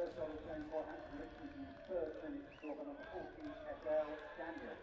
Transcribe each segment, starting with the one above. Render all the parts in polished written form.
First goal was shown for Hampton Richmond in the first minute, scored by number 14, Adele Daniel.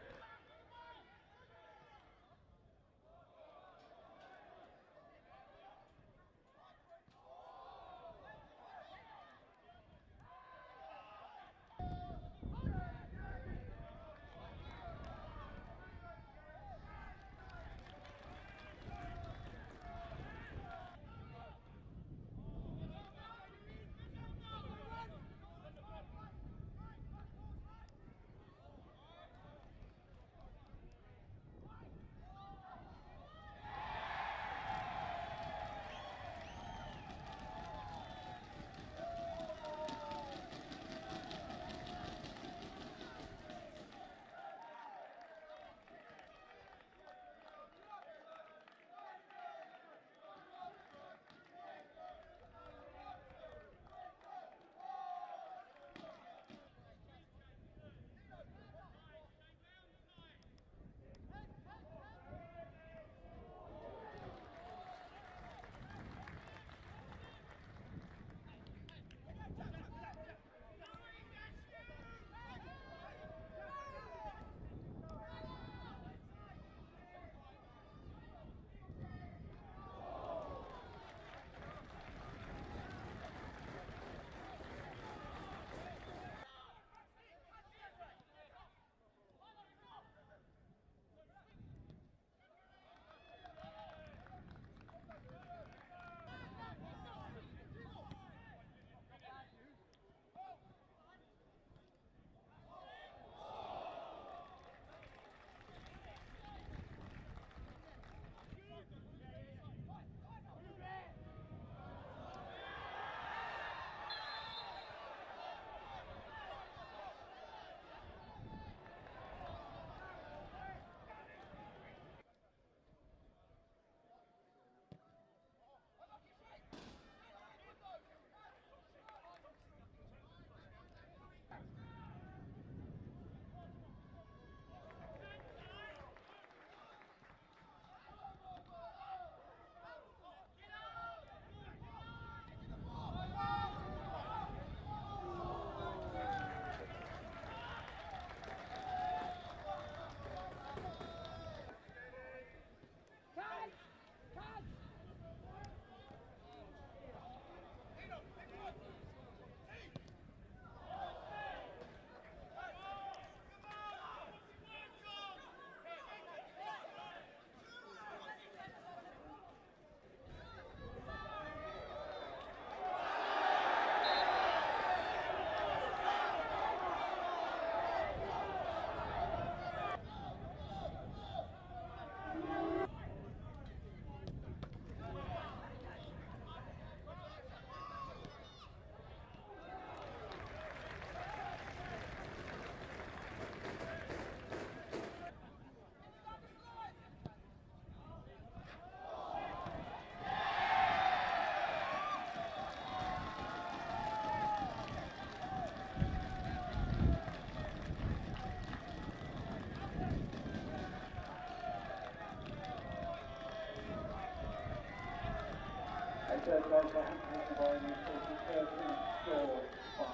Third goal for Hampton by the 43rd minute, scored by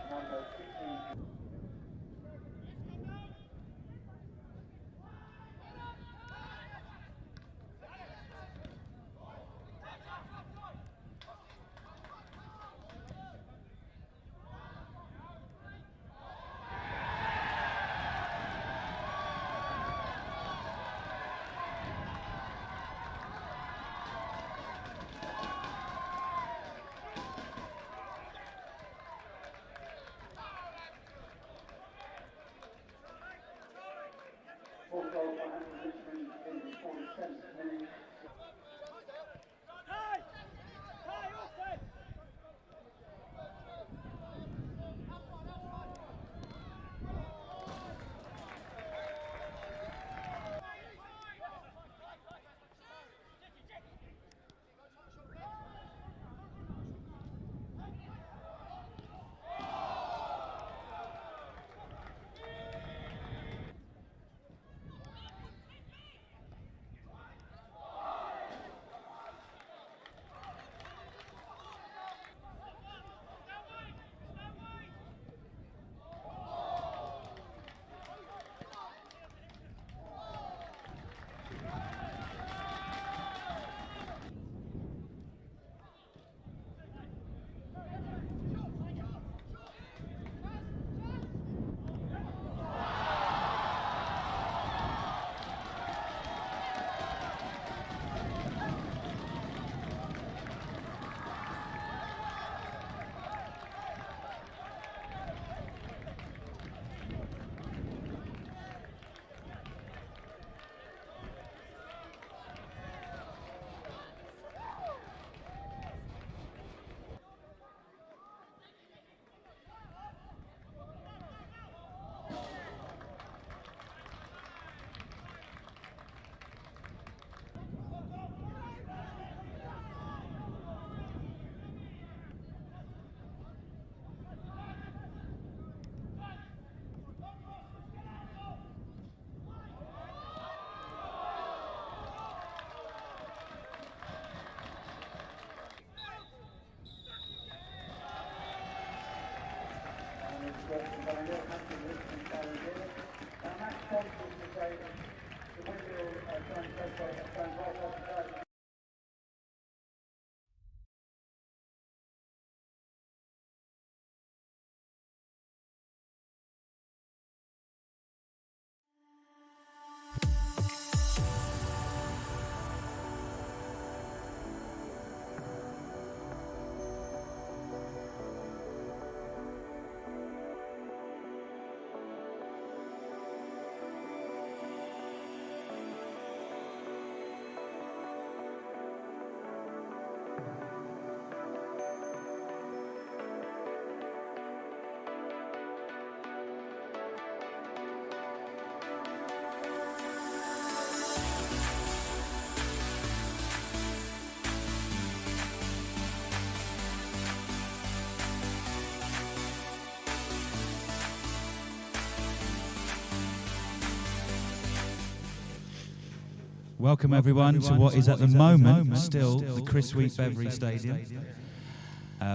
number 16. pleased to say the Whitfield stands right up the side. Welcome everyone to what is at the moment still the Chris Wheat Beverley Stadium.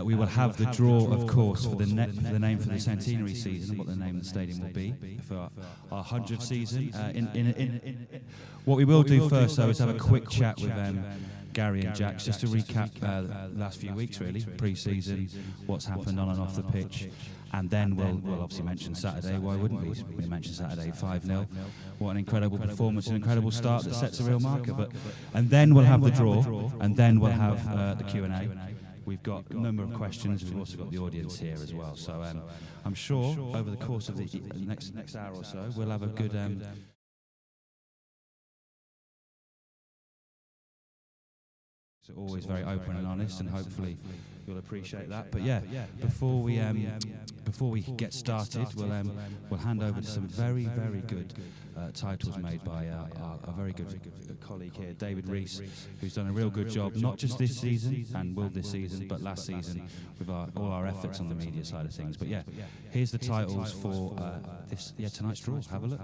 We will have the draw, of course, for the name for the Centenary season, what the name of the stadium will be for our 100th season. What we will do first, though, is have a quick chat with Gary and Jack, just to recap the last few weeks, really, pre-season, what's happened on and off the pitch. And then we'll obviously mention Saturday. Why wouldn't we? We mention Saturday 5-0. What an incredible performance, an incredible start that sets a real marker. And then we'll have the draw, and then we'll have the Q&A. We've got a number of questions. We've also got the audience here as well. So I'm sure over the course of the next hour or so, we'll have a good... So always very open and honest, and hopefully you'll appreciate that. But yeah, before we get started, we'll hand over to some very good titles made by our very good colleague here, David Rees, who's done a real good job, not just this season and will this season, but last season with all our efforts on the media side of things. But yeah, here's the titles for tonight's draw. Have a look.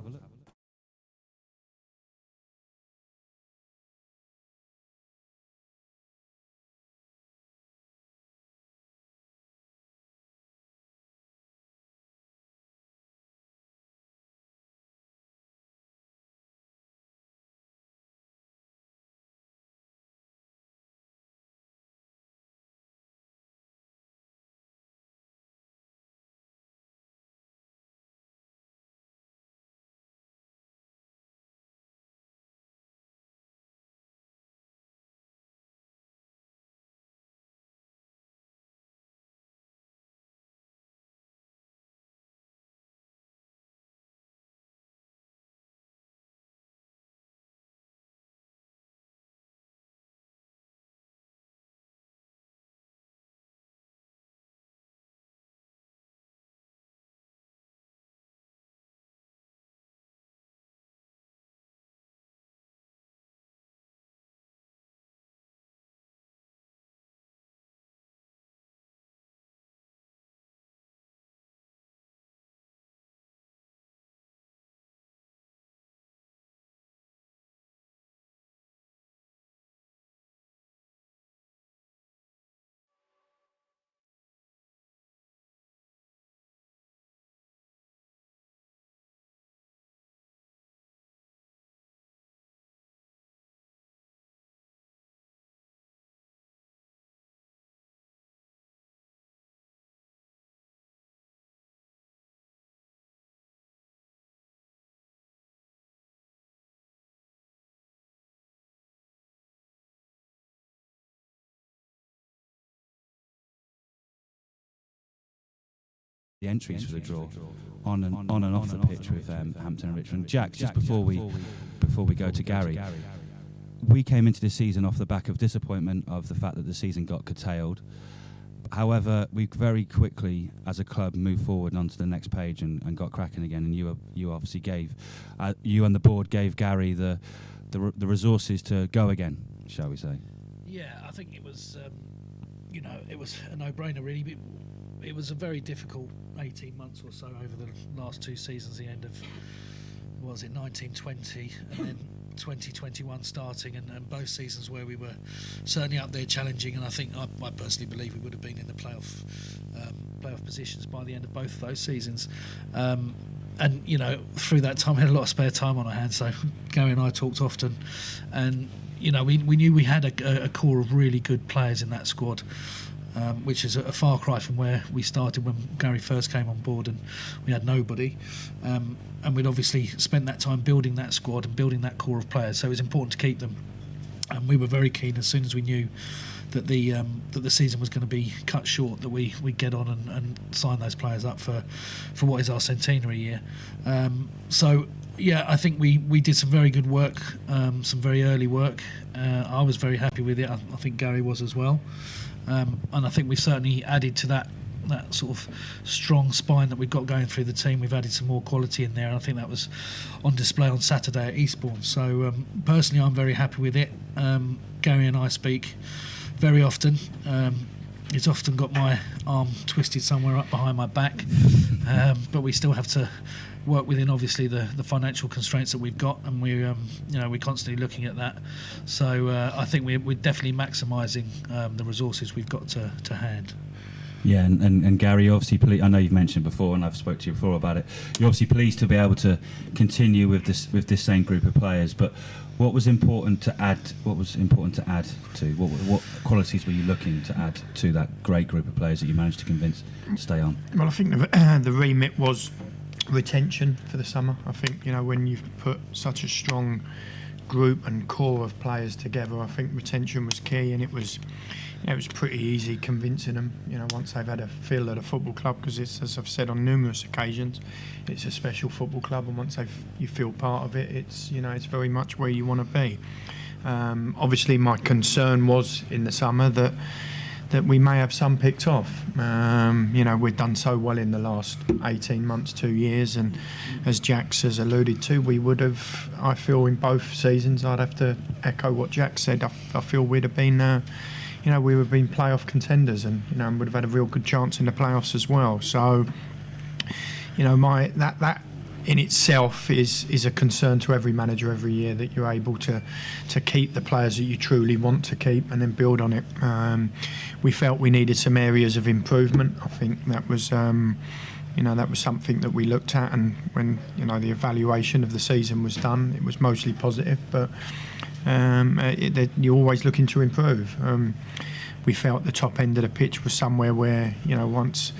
The entries for the draw on and off the pitch with Hampton and Richmond. Jack, just before we go to Gary, we came into this season off the back of disappointment of the fact that the season got curtailed. However, we very quickly, as a club, moved forward onto the next page and got cracking again. And you obviously you and the board gave Gary the resources to go again, shall we say? Yeah, I think it was it was a no-brainer really. It was a very difficult 18 months or so over the last two seasons, the end of, 1920 and then 2021 starting, and both seasons where we were certainly up there challenging, and I think I personally believe we would have been in the playoff positions by the end of both of those seasons. and you know, through that time, we had a lot of spare time on our hands. So Gary and I talked often, and you know, we knew we had a core of really good players in that squad. Which is a far cry from where we started when Gary first came on board and we had nobody. And we'd obviously spent that time building that squad and building that core of players, so it was important to keep them. And we were very keen as soon as we knew that the season was going to be cut short, that we'd get on and sign those players up for what is our centenary year. So yeah, I think we did some very good work, some very early work. I was very happy with it. I think Gary was as well. And I think we've certainly added to that sort of strong spine that we've got going through the team. We've added some more quality in there, and I think that was on display on Saturday at Eastbourne. So personally, I'm very happy with it. Gary and I speak very often. He's often got my arm twisted somewhere up behind my back, but we still have to work within obviously the financial constraints that we've got, and we're constantly looking at that. So I think we're definitely maximising the resources we've got to hand. Yeah, and Gary, obviously, I know you've mentioned before, and I've spoke to you before about it. You're obviously pleased to be able to continue with this same group of players, but what was important to add? What qualities were you looking to add to that great group of players that you managed to convince to stay on? Well, I think the remit was retention for the summer. I think, you know, when you've put such a strong group and core of players together, I think retention was key, and it was pretty easy convincing them, you know, once they've had a feel at a football club, because it's, as I've said on numerous occasions, it's a special football club, and once you feel part of it, it's, you know, it's very much where you want to be. Obviously my concern was in the summer that we may have some picked off. You know, we've done so well in the last 18 months, 2 years, and as Jax has alluded to, we would have, I feel, in both seasons, I'd have to echo what Jax said, I feel we'd have been, you know, we would have been playoff contenders, and, you know, would have had a real good chance in the playoffs as well. So, you know, that in itself is a concern to every manager every year, that you're able to keep the players that you truly want to keep and then build on it. We felt we needed some areas of improvement. I think that was, you know, that was something that we looked at, and when, you know, the evaluation of the season was done, it was mostly positive, but you're always looking to improve. We felt the top end of the pitch was somewhere where, you know, once,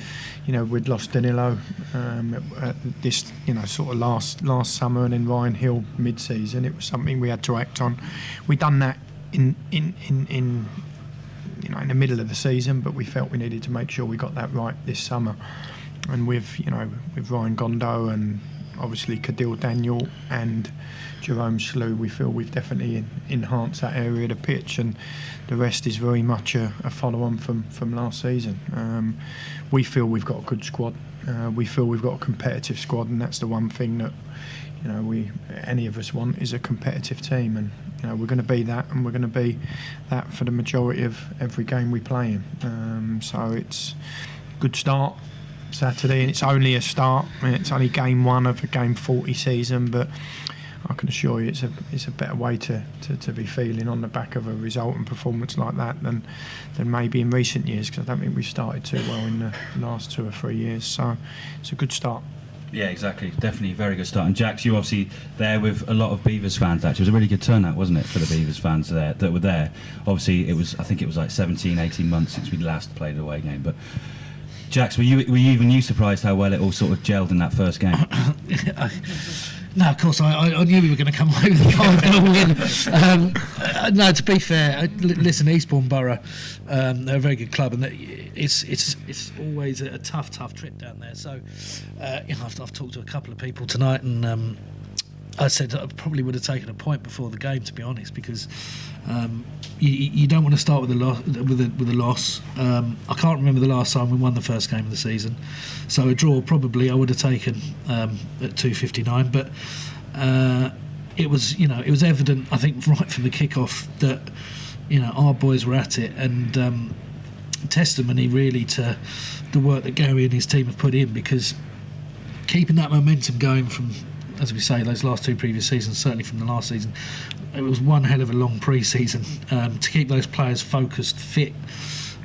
you know, we'd lost Danilo at this, you know, sort of last summer, and then Ryan Hill mid-season. It was something we had to act on. We'd done that in you know, in the middle of the season, but we felt we needed to make sure we got that right this summer. And with, you know, with Ryan Gondo and obviously Kadil Daniel and Jerome Slew, we feel we've definitely enhanced that area of the pitch, and the rest is very much a follow-on from last season. We feel we've got a good squad. We feel we've got a competitive squad, and that's the one thing that, you know, any of us want, is a competitive team, and, you know, we're going to be that, and we're going to be that for the majority of every game we play in. So it's a good start Saturday, and it's only a start. I mean, it's only game one of a game 40 season, but I can assure you it's a better way to be feeling on the back of a result and performance like that than maybe in recent years, because I don't think we've started too well in the last 2 or 3 years. So it's a good start. Yeah, exactly. Definitely a very good start. And Jax, you obviously there with a lot of Beavers fans. Actually, it was a really good turnout, wasn't it, for the Beavers fans that were there? Obviously, I think it was like 17, 18 months since we last played an away game. But Jax, were you surprised how well it all sort of gelled in that first game? No, of course, I knew we were going to come away with a 5-0 win. No, to be fair, listen, Eastbourne Borough, they're a very good club, and it's always a tough trip down there. So, you know, I've talked to a couple of people tonight, and I said I probably would have taken a point before the game, to be honest, because you don't want to start with a loss. I can't remember the last time we won the first game of the season, so a draw probably I would have taken at 2:59. But it was evident, I think, right from the kickoff that, you know, our boys were at it, and testimony really to the work that Gary and his team have put in, because keeping that momentum going from, as we say, those last 2 previous seasons, certainly from the last season, it was one hell of a long pre-season to keep those players focused, fit,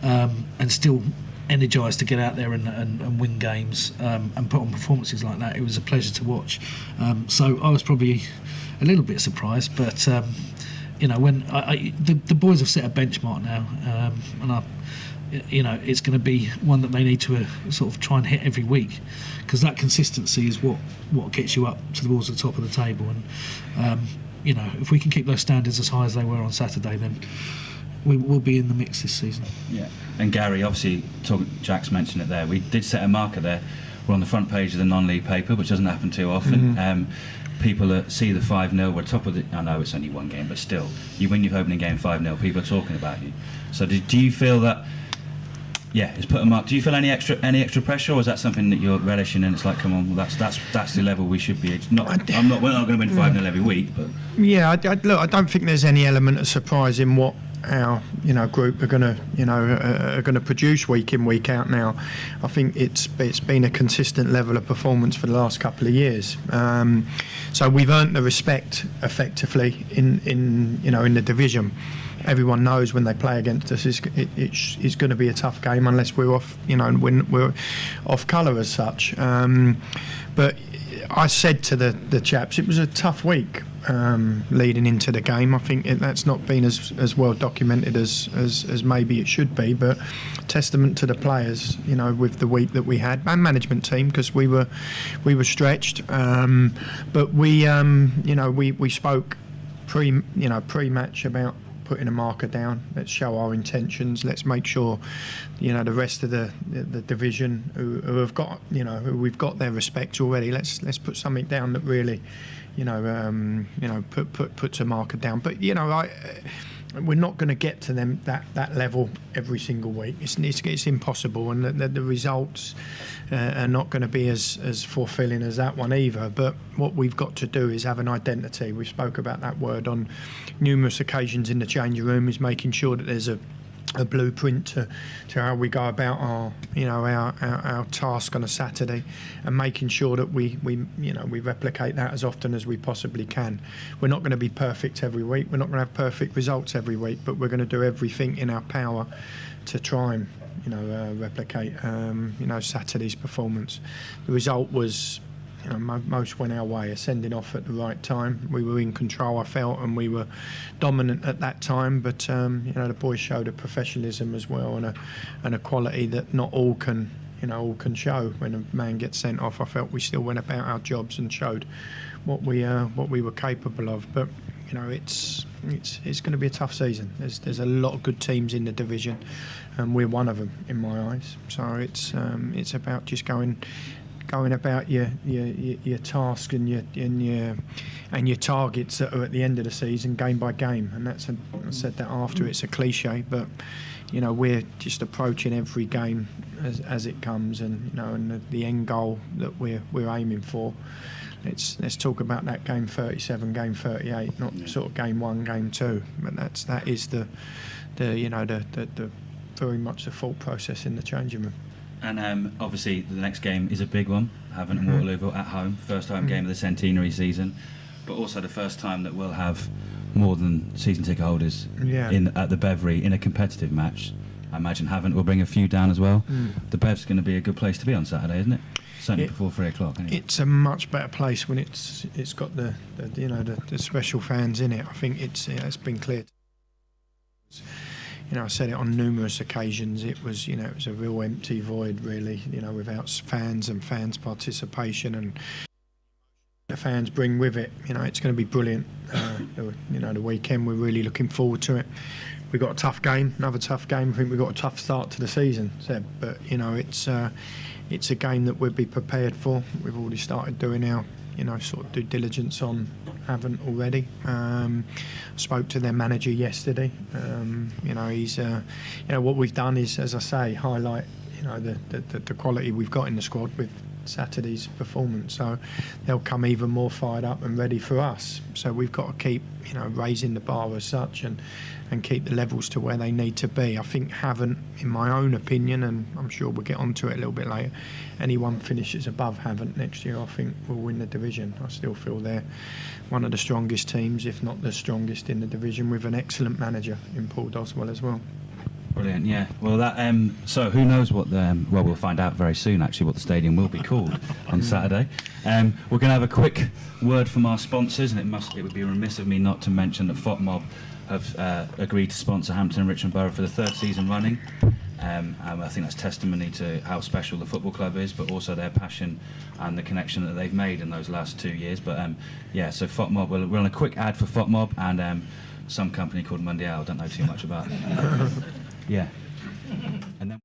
and still energised to get out there and win games and put on performances like that. It was a pleasure to watch. So I was probably a little bit surprised, but when the boys have set a benchmark now, and it's going to be one that they need to sort of try and hit every week, because that consistency is what gets you up towards the top of the table. And if we can keep those standards as high as they were on Saturday, then we will be in the mix this season. Yeah, and Gary, obviously, Jack's mentioned it there. We did set a marker there. We're on the front page of the non-league paper, which doesn't happen too often. People that see the 5-0, we're top of the. I know it's only one game, but still, you win your opening game 5-0. People are talking about you. So, do you feel that? Yeah, it's put a mark. Do you feel any extra pressure, or is that something that you're relishing? And it's like, come on, well, that's the level we should be. We're not going to win 5-0 every week, but yeah, look, I don't think there's any element of surprise in what our group are going to produce week in, week out. Now, I think it's been a consistent level of performance for the last couple of years. So we've earned the respect effectively in the division. Everyone knows when they play against us, it's going to be a tough game unless we're off, when we're off colour as such. But I said to the chaps, it was a tough week leading into the game. I think that's not been as well documented as maybe it should be, but testament to the players, with the week that we had, and management team, because we were stretched. But we spoke pre-match about putting a marker down. Let's show our intentions. Let's make sure, the rest of the division who have got, who we've got their respect already. Let's put something down that really, puts a marker down. But we're not going to get to them that level every single week. It's impossible, and the results are not going to be as fulfilling as that one either. But what we've got to do is have an identity. We spoke about that word on numerous occasions in the changing room, is making sure that there's a blueprint to how we go about our task on a Saturday, and making sure that we replicate that as often as we possibly can. We're not going to be perfect every week. We're not going to have perfect results every week, but we're going to do everything in our power to try and replicate Saturday's performance. The result was, most went our way, sending off at the right time. We were in control, I felt, and we were dominant at that time. But the boys showed a professionalism as well, and a quality that not all can show. When a man gets sent off, I felt we still went about our jobs and showed what we were capable of. But it's going to be a tough season. There's a lot of good teams in the division, and we're one of them in my eyes. So it's about just going about your task and your targets that are at the end of the season, game by game. And I said that after, it's a cliche, but we're just approaching every game as it comes, and the end goal that we're aiming for. Let's talk about that game 37, game 38, not sort of game 1, game 2. But that is the very much the thought process in the changing room. And obviously the next game is a big one, Havant and Waterlooville at home, first home game of the Centenary season, but also the first time that we'll have more than season ticket holders at the Beverley in a competitive match. I imagine Havant will bring a few down as well. The Bev's going to be a good place to be on Saturday, isn't it? Certainly before 3 o'clock. Anyway. It's a much better place when it's got the special fans in it. I think it's been clear. I said it on numerous occasions. It was a real empty void, really. Without fans and fans' participation, and the fans bring with it. It's going to be brilliant. The weekend, we're really looking forward to it. We've got a tough game, another tough game. I think we've got a tough start to the season, Seb. But it's a game that we'll be prepared for. We've already started doing our sort of due diligence on Havant already. Spoke to their manager yesterday. He's what we've done is, as I say, highlight the quality we've got in the squad with Saturday's performance. So they'll come even more fired up and ready for us. So we've got to keep raising the bar as such, and keep the levels to where they need to be. I think Havant, in my own opinion, and I'm sure we'll get onto it a little bit later, anyone finishes above Havant next year, I think will win the division. I still feel they're one of the strongest teams, if not the strongest in the division, with an excellent manager in Paul Doswell as well. Brilliant, yeah. Well, so who knows what well, we'll find out very soon, actually, what the stadium will be called on Saturday. We're going to have a quick word from our sponsors, and it would be remiss of me not to mention that FOTMob have agreed to sponsor Hampton and Richmond Borough for the 3rd season running. And I think that's testimony to how special the football club is, but also their passion and the connection that they've made in those last 2 years. But so FOTMob, we're on a quick ad for FOTMob and some company called Mundial, don't know too much about. Yeah. And then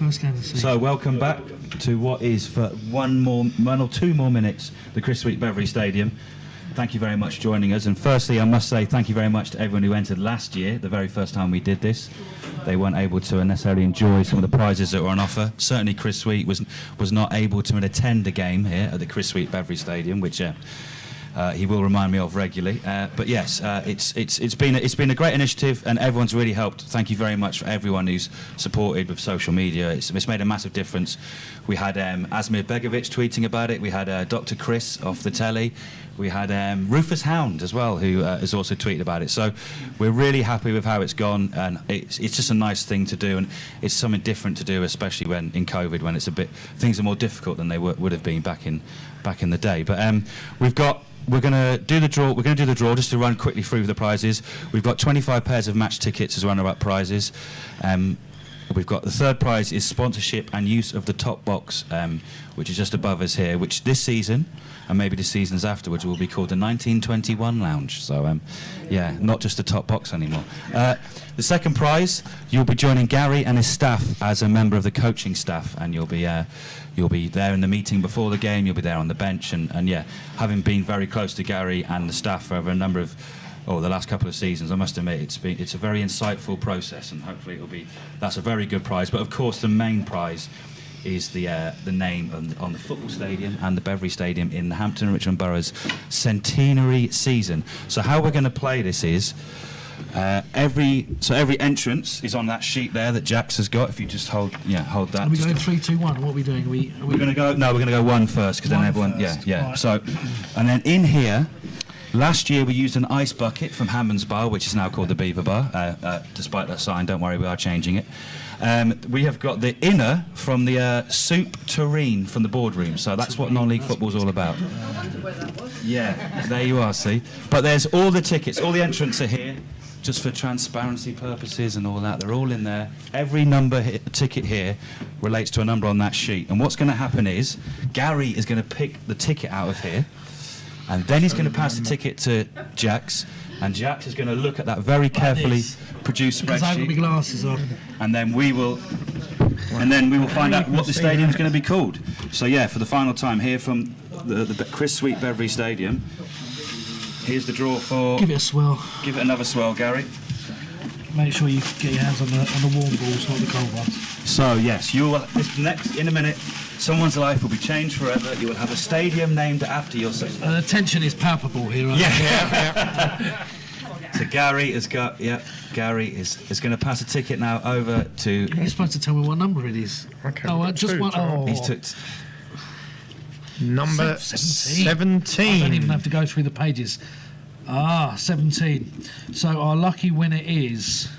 First game of the season. So welcome back to what is for one or two more minutes the Chris Sweet Beverley Stadium. Thank you very much for joining us. And firstly, I must say thank you very much to everyone who entered last year, the very first time we did this. They weren't able to necessarily enjoy some of the prizes that were on offer. Certainly Chris Sweet was not able to attend a game here at the Chris Sweet Beverley Stadium, which he will remind me of regularly. But yes, it's been a great initiative, and everyone's really helped. Thank you very much for everyone who's supported with social media. It's made a massive difference. We had Asmir Begovic tweeting about it. We had Dr. Chris off the telly. We had Rufus Hound as well, who has also tweeted about it. So we're really happy with how it's gone, and it's just a nice thing to do, and it's something different to do, especially when in COVID, when things are more difficult than they would have been back in the day. But we're going to do the draw. We're going to do the draw just to run quickly through the prizes. We've got 25 pairs of match tickets as runner-up prizes. We've got the third prize is sponsorship and use of the top box, which is just above us here, which this season, and maybe the seasons afterwards, will be called the 1921 Lounge. So, yeah, not just a top box anymore. The second prize, you'll be joining Gary and his staff as a member of the coaching staff, and you'll be there in the meeting before the game. You'll be there on the bench, and yeah, having been very close to Gary and the staff for over a number of the last couple of seasons, I must admit it's a very insightful process, and hopefully that's a very good prize. But of course, the main prize is the name on the football stadium and the Beverley Stadium in the Hampton and Richmond Borough's centenary season. So how we're going to play this is every entrance is on that sheet there that Jax has got. If you just hold that. Are we going 3, 2, 1? What are we doing? We're going to go. No, we're going to go one first, because then everyone. First. Yeah. Right. So, and then in here. Last year we used an ice bucket from Hammond's Bar, which is now called the Beaver Bar. Despite that sign, don't worry, we are changing it. We have got the inner from the soup tureen from the boardroom, so that's what non-league football's all about. I wondered where that was. Yeah, there you are, see. But there's all the tickets, all the entrants are here, just for transparency purposes and all that. They're all in there. Every ticket here relates to a number on that sheet. And what's going to happen is, Gary is going to pick the ticket out of here, and then he's going to pass the ticket to Jax, and Jax is going to look at that very carefully produced Because I've got my spreadsheet, glasses on. and then we will find out what the stadium is going to be called. So yeah, for the final time here from the Chris Sweet Beverley Stadium, here's the draw for. Give it a swirl. Give it another swirl, Gary. Make sure you get your hands on the warm balls, not the cold ones. So yes, you will in a minute. Someone's life will be changed forever. You will have a stadium named after yourself. The tension is palpable here. Yeah. So Gary is going to pass a ticket now over to. You're supposed to tell me what number it is. Okay, Oh, we've got just two, one. Tom. Oh, He's took. Number 17. I don't even have to go through the pages. 17. So our lucky winner is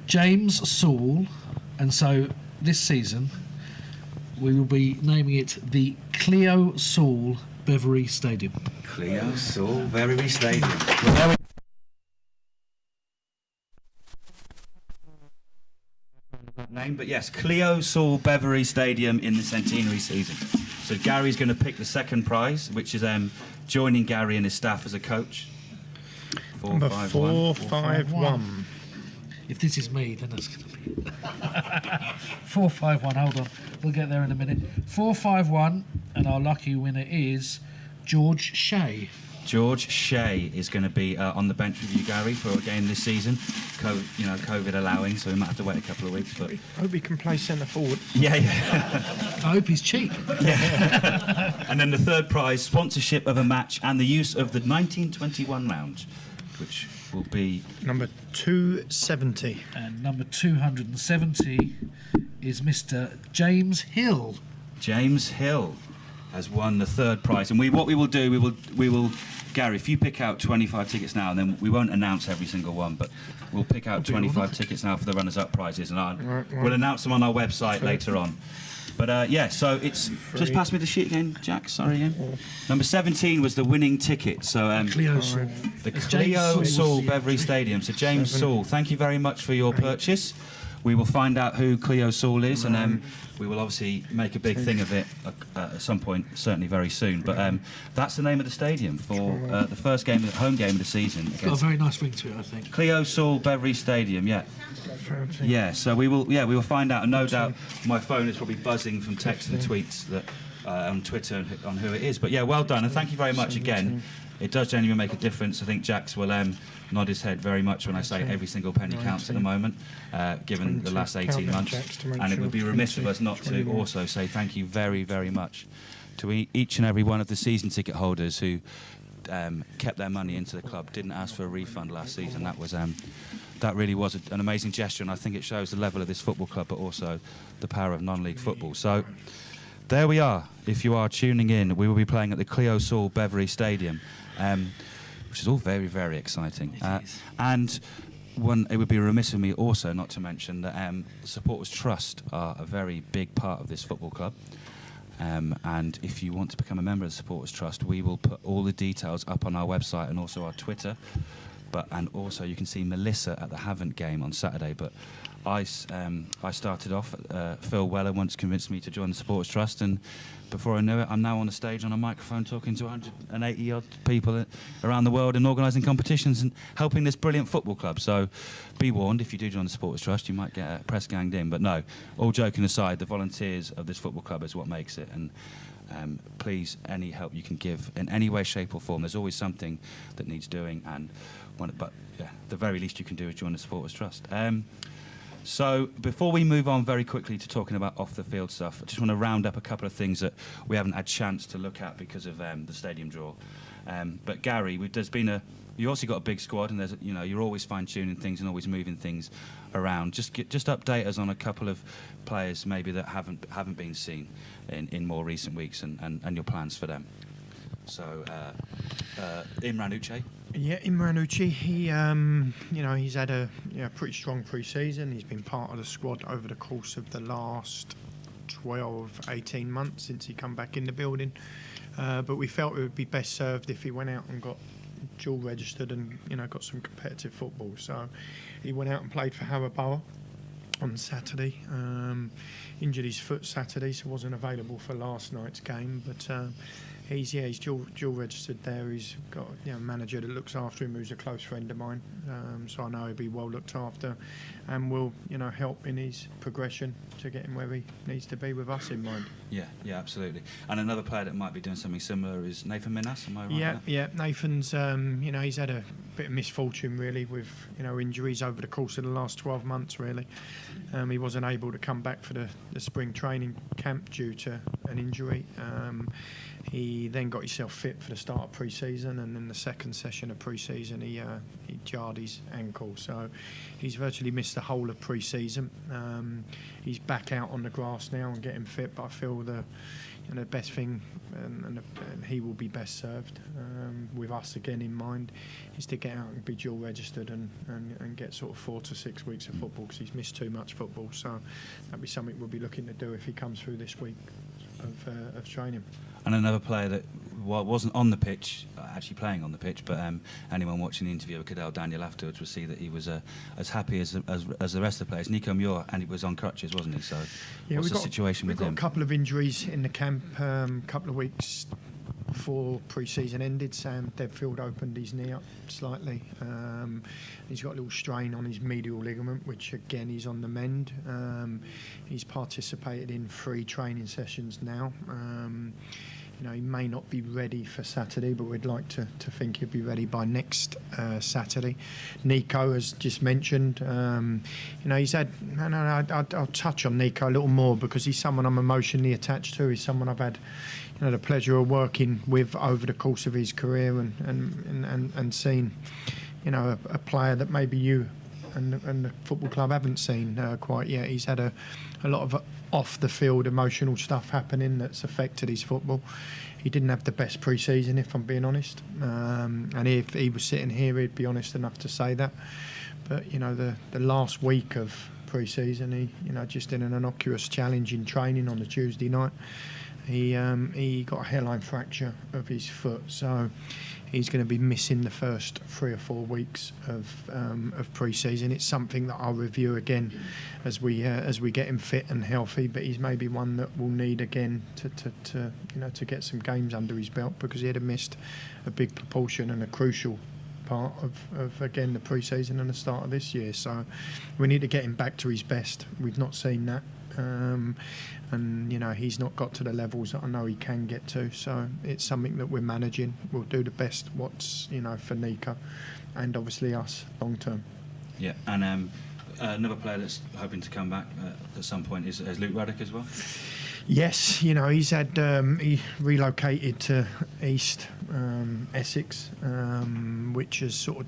James Saul, and so this season we will be naming it the Cleo Saul Beverley Stadium. Cleo Saul Beverley Stadium. Name, but yes, Cleo Saul Beverley Stadium in the Centenary season. So Gary's going to pick the second prize, which is joining Gary and his staff as a coach. Number 451. If this is me, then that's going to be 451. Hold on, we'll get there in a minute. 451, and our lucky winner is George Shea. George Shea is going to be on the bench with you, Gary, for a game this season. COVID allowing, so we might have to wait a couple of weeks. But I hope he can play centre forward. yeah. I hope he's cheap. Yeah. And then the third prize, sponsorship of a match and the use of the 1921 lounge, which will be Number 270. And number 270 is Mr. James Hill. James Hill has won the third prize. And what we will do, we will Gary, if you pick out 25 tickets now, and then we won't announce every single one, but we'll pick out 25 tickets now for the runners-up prizes, and we'll announce them on our website later on. But so it's just pass me the sheet again, Jack. Sorry again. Number 17 was the winning ticket. So Cleo Saul. the Cleo Saul Beverley Stadium. So James Saul, thank you very much for your purchase. We will find out who Cleo Saul is, and we will obviously make a big thing of it at some point, certainly very soon. But that's the name of the stadium for the first game, home game of the season. It's got a very nice ring to it, I think. Cleo Saul Beverley Stadium, yeah. Yeah, so we will find out, and no doubt my phone is probably buzzing from texts and tweets that on Twitter on who it is. But yeah, well done, and thank you very much again. It does genuinely make a difference. I think Jax will nod his head very much when I say every single penny counts at the moment, given the last 18 months. And it would be remiss of us not to also say thank you very, very much to each and every one of the season ticket holders who kept their money into the club, didn't ask for a refund last season. That really was an amazing gesture, and I think it shows the level of this football club, but also the power of non-league football. So there we are. If you are tuning in, we will be playing at the Cleo Saul Beverley Stadium, which is all very, very exciting. And it would be remiss of me also not to mention that the Supporters Trust are a very big part of this football club. And if you want to become a member of the Supporters Trust, we will put all the details up on our website and also our Twitter. And also you can see Melissa at the Havant game on Saturday. But I started off. Phil Weller once convinced me to join the Supporters Trust, and before I knew it, I'm now on the stage on a microphone talking to 180 odd people around the world and organising competitions and helping this brilliant football club. So be warned, if you do join the Supporters Trust, you might get press ganged in. But no, all joking aside, the volunteers of this football club is what makes it. And please, any help you can give in any way, shape or form, there's always something that needs doing. But the very least you can do is join the Supporters Trust. So before we move on very quickly to talking about off-the-field stuff, I just want to round up a couple of things that we haven't had a chance to look at because of the stadium draw. But Gary, you also got a big squad, and you're always fine-tuning things and always moving things around. Just update us on a couple of players maybe that haven't been seen in more recent weeks and your plans for them. So Imran Uche. Yeah, Imran Uche, he's had a pretty strong pre-season. He's been part of the squad over the course of the last 12, 18 months since he come back in the building. But we felt it would be best served if he went out and got dual registered and got some competitive football. So he went out and played for Harrow on Saturday. Injured his foot Saturday, so wasn't available for last night's game. But He's dual registered there. He's got a manager that looks after him, who's a close friend of mine. So I know he'll be well looked after, and will help in his progression to get him where he needs to be with us in mind. Yeah, absolutely. And another player that might be doing something similar is Nathan Minas. Am I right? Yeah. Nathan's he's had a bit of misfortune really with injuries over the course of the last 12 months really. He wasn't able to come back for the spring training camp due to an injury. He then got himself fit for the start of pre-season, and in the second session of pre-season he jarred his ankle, so he's virtually missed the whole of pre-season. He's back out on the grass now and getting fit, but I feel the best thing, and he will be best served with us again in mind, is to get out and be dual registered and get sort of 4 to 6 weeks of football, because he's missed too much football. So that'll be something we'll be looking to do if he comes through this week of training. And another player that wasn't on the pitch, actually playing on the pitch, but anyone watching the interview with Cadell Daniel afterwards will see that he was as happy as the rest of the players. Nico Muir, and he was on crutches, wasn't he? So what's the situation with him? We've got a couple of injuries in the camp, couple of weeks before pre-season ended. Sam Devfield opened his knee up slightly. He's got a little strain on his medial ligament, which again he's on the mend. He's participated in 3 training sessions now. He may not be ready for Saturday, but we'd like to think he'll be ready by next Saturday. Nico, as just mentioned, he's had. I'll touch on Nico a little more because he's someone I'm emotionally attached to. He's someone I've had, the pleasure of working with over the course of his career, and seen, a player that maybe you and the football club haven't seen quite yet. He's had a lot of off-the-field emotional stuff happening that's affected his football. He didn't have the best pre-season, if I'm being honest. And if he was sitting here, he'd be honest enough to say that. But, the last week of pre-season, he, just in an innocuous challenge in training on the Tuesday night, he got a hairline fracture of his foot. So he's going to be missing the first 3 or 4 weeks of pre-season. It's something that I'll review again as we get him fit and healthy. But he's maybe one that we'll need again to get some games under his belt, because he'd have missed a big proportion and a crucial part of again the pre-season and the start of this year. So we need to get him back to his best. We've not seen that. And he's not got to the levels that I know he can get to, so it's something that we're managing. We'll do the best what's for Nico and obviously us long term. Yeah, and another player that's hoping to come back at some point is Luke Ruddock as well. Yes, he's had he relocated to East Essex, which has sort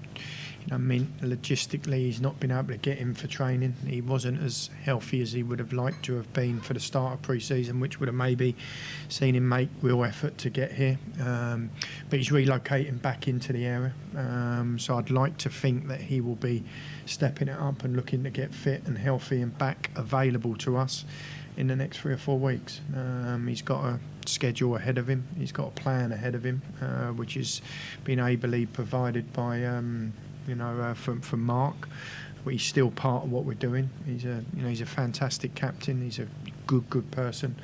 of meant logistically he's not been able to get him for training. He wasn't as healthy as he would have liked to have been for the start of pre-season, which would have maybe seen him make real effort to get here. But he's relocating back into the area, so I'd like to think that he will be stepping it up and looking to get fit and healthy and back available to us in the next 3 or 4 weeks. He's got a schedule ahead of him. He's got a plan ahead of him, which has been ably provided by from Mark. But he's still part of what we're doing. He's a fantastic captain. He's a good person,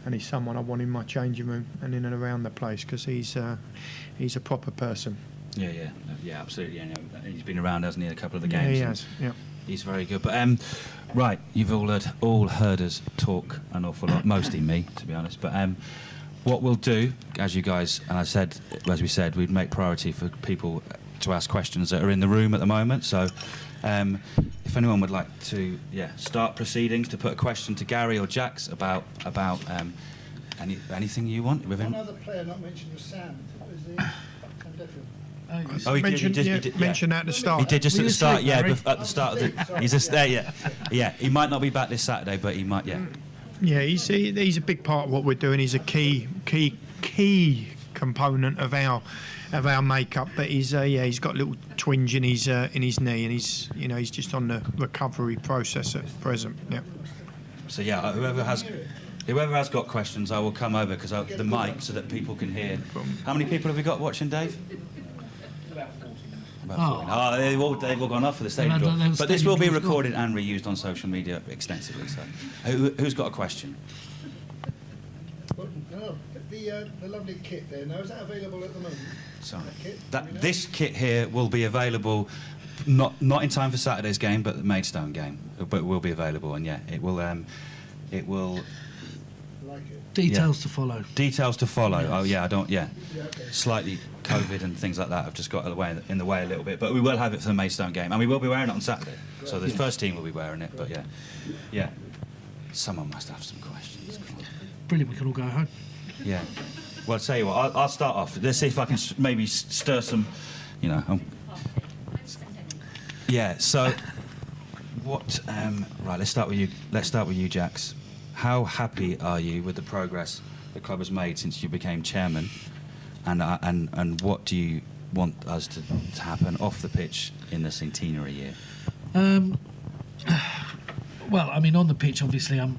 and he's someone I want in my changing room and in and around the place, because he's a proper person. Yeah, absolutely. He's been around, hasn't he, a couple of the games? Yeah, he has. Yeah. He's very good. But right, you've all heard us talk an awful lot, mostly me, to be honest. But what we'll do, as you guys, and as we said, we'd make priority for people to ask questions that are in the room at the moment. So if anyone would like to start proceedings to put a question to Gary or Jax about anything you want within. One other player not mentioned was Sam. Was he? Oh, he mentioned that at the start. He did just at the start, Gary. at the start of the. He's just there, yeah. He might not be back this Saturday, but he might, yeah. Yeah, he's a big part of what we're doing. He's a key component of our makeup. But he's got a little twinge in his knee, and he's just on the recovery process at present. Yeah. So whoever has got questions, I will come over because the mic so that people can hear. How many people have we got watching, Dave? About 40. They've all gone off for the stadium draw. But this will be recorded and reused on social media extensively. So, who's got a question? The lovely kit there. Now, is that available at the moment? Sorry. That kit? This kit here will be available, not in time for Saturday's game, but the Maidstone game. But will be available, and yeah, it will. Like it. Details to follow. Details to follow. Yes. Oh yeah, I don't. Yeah, Yeah, okay. slightly COVID and things like that have just got in the way a little bit. But we will have it for the Maidstone game, and we will be wearing it on Saturday. So the first team will be wearing it. But yeah. Someone must have some questions. Come on. Brilliant. We can all go home. Yeah. Well, I'll tell you what. I'll start off. Let's see if I can maybe stir some. Yeah. So, what? Right. Let's start with you. Let's start with you, Jax. How happy are you with the progress the club has made since you became chairman, and what do you want us to happen off the pitch in the Centenary year? Well, I mean, on the pitch, obviously, I'm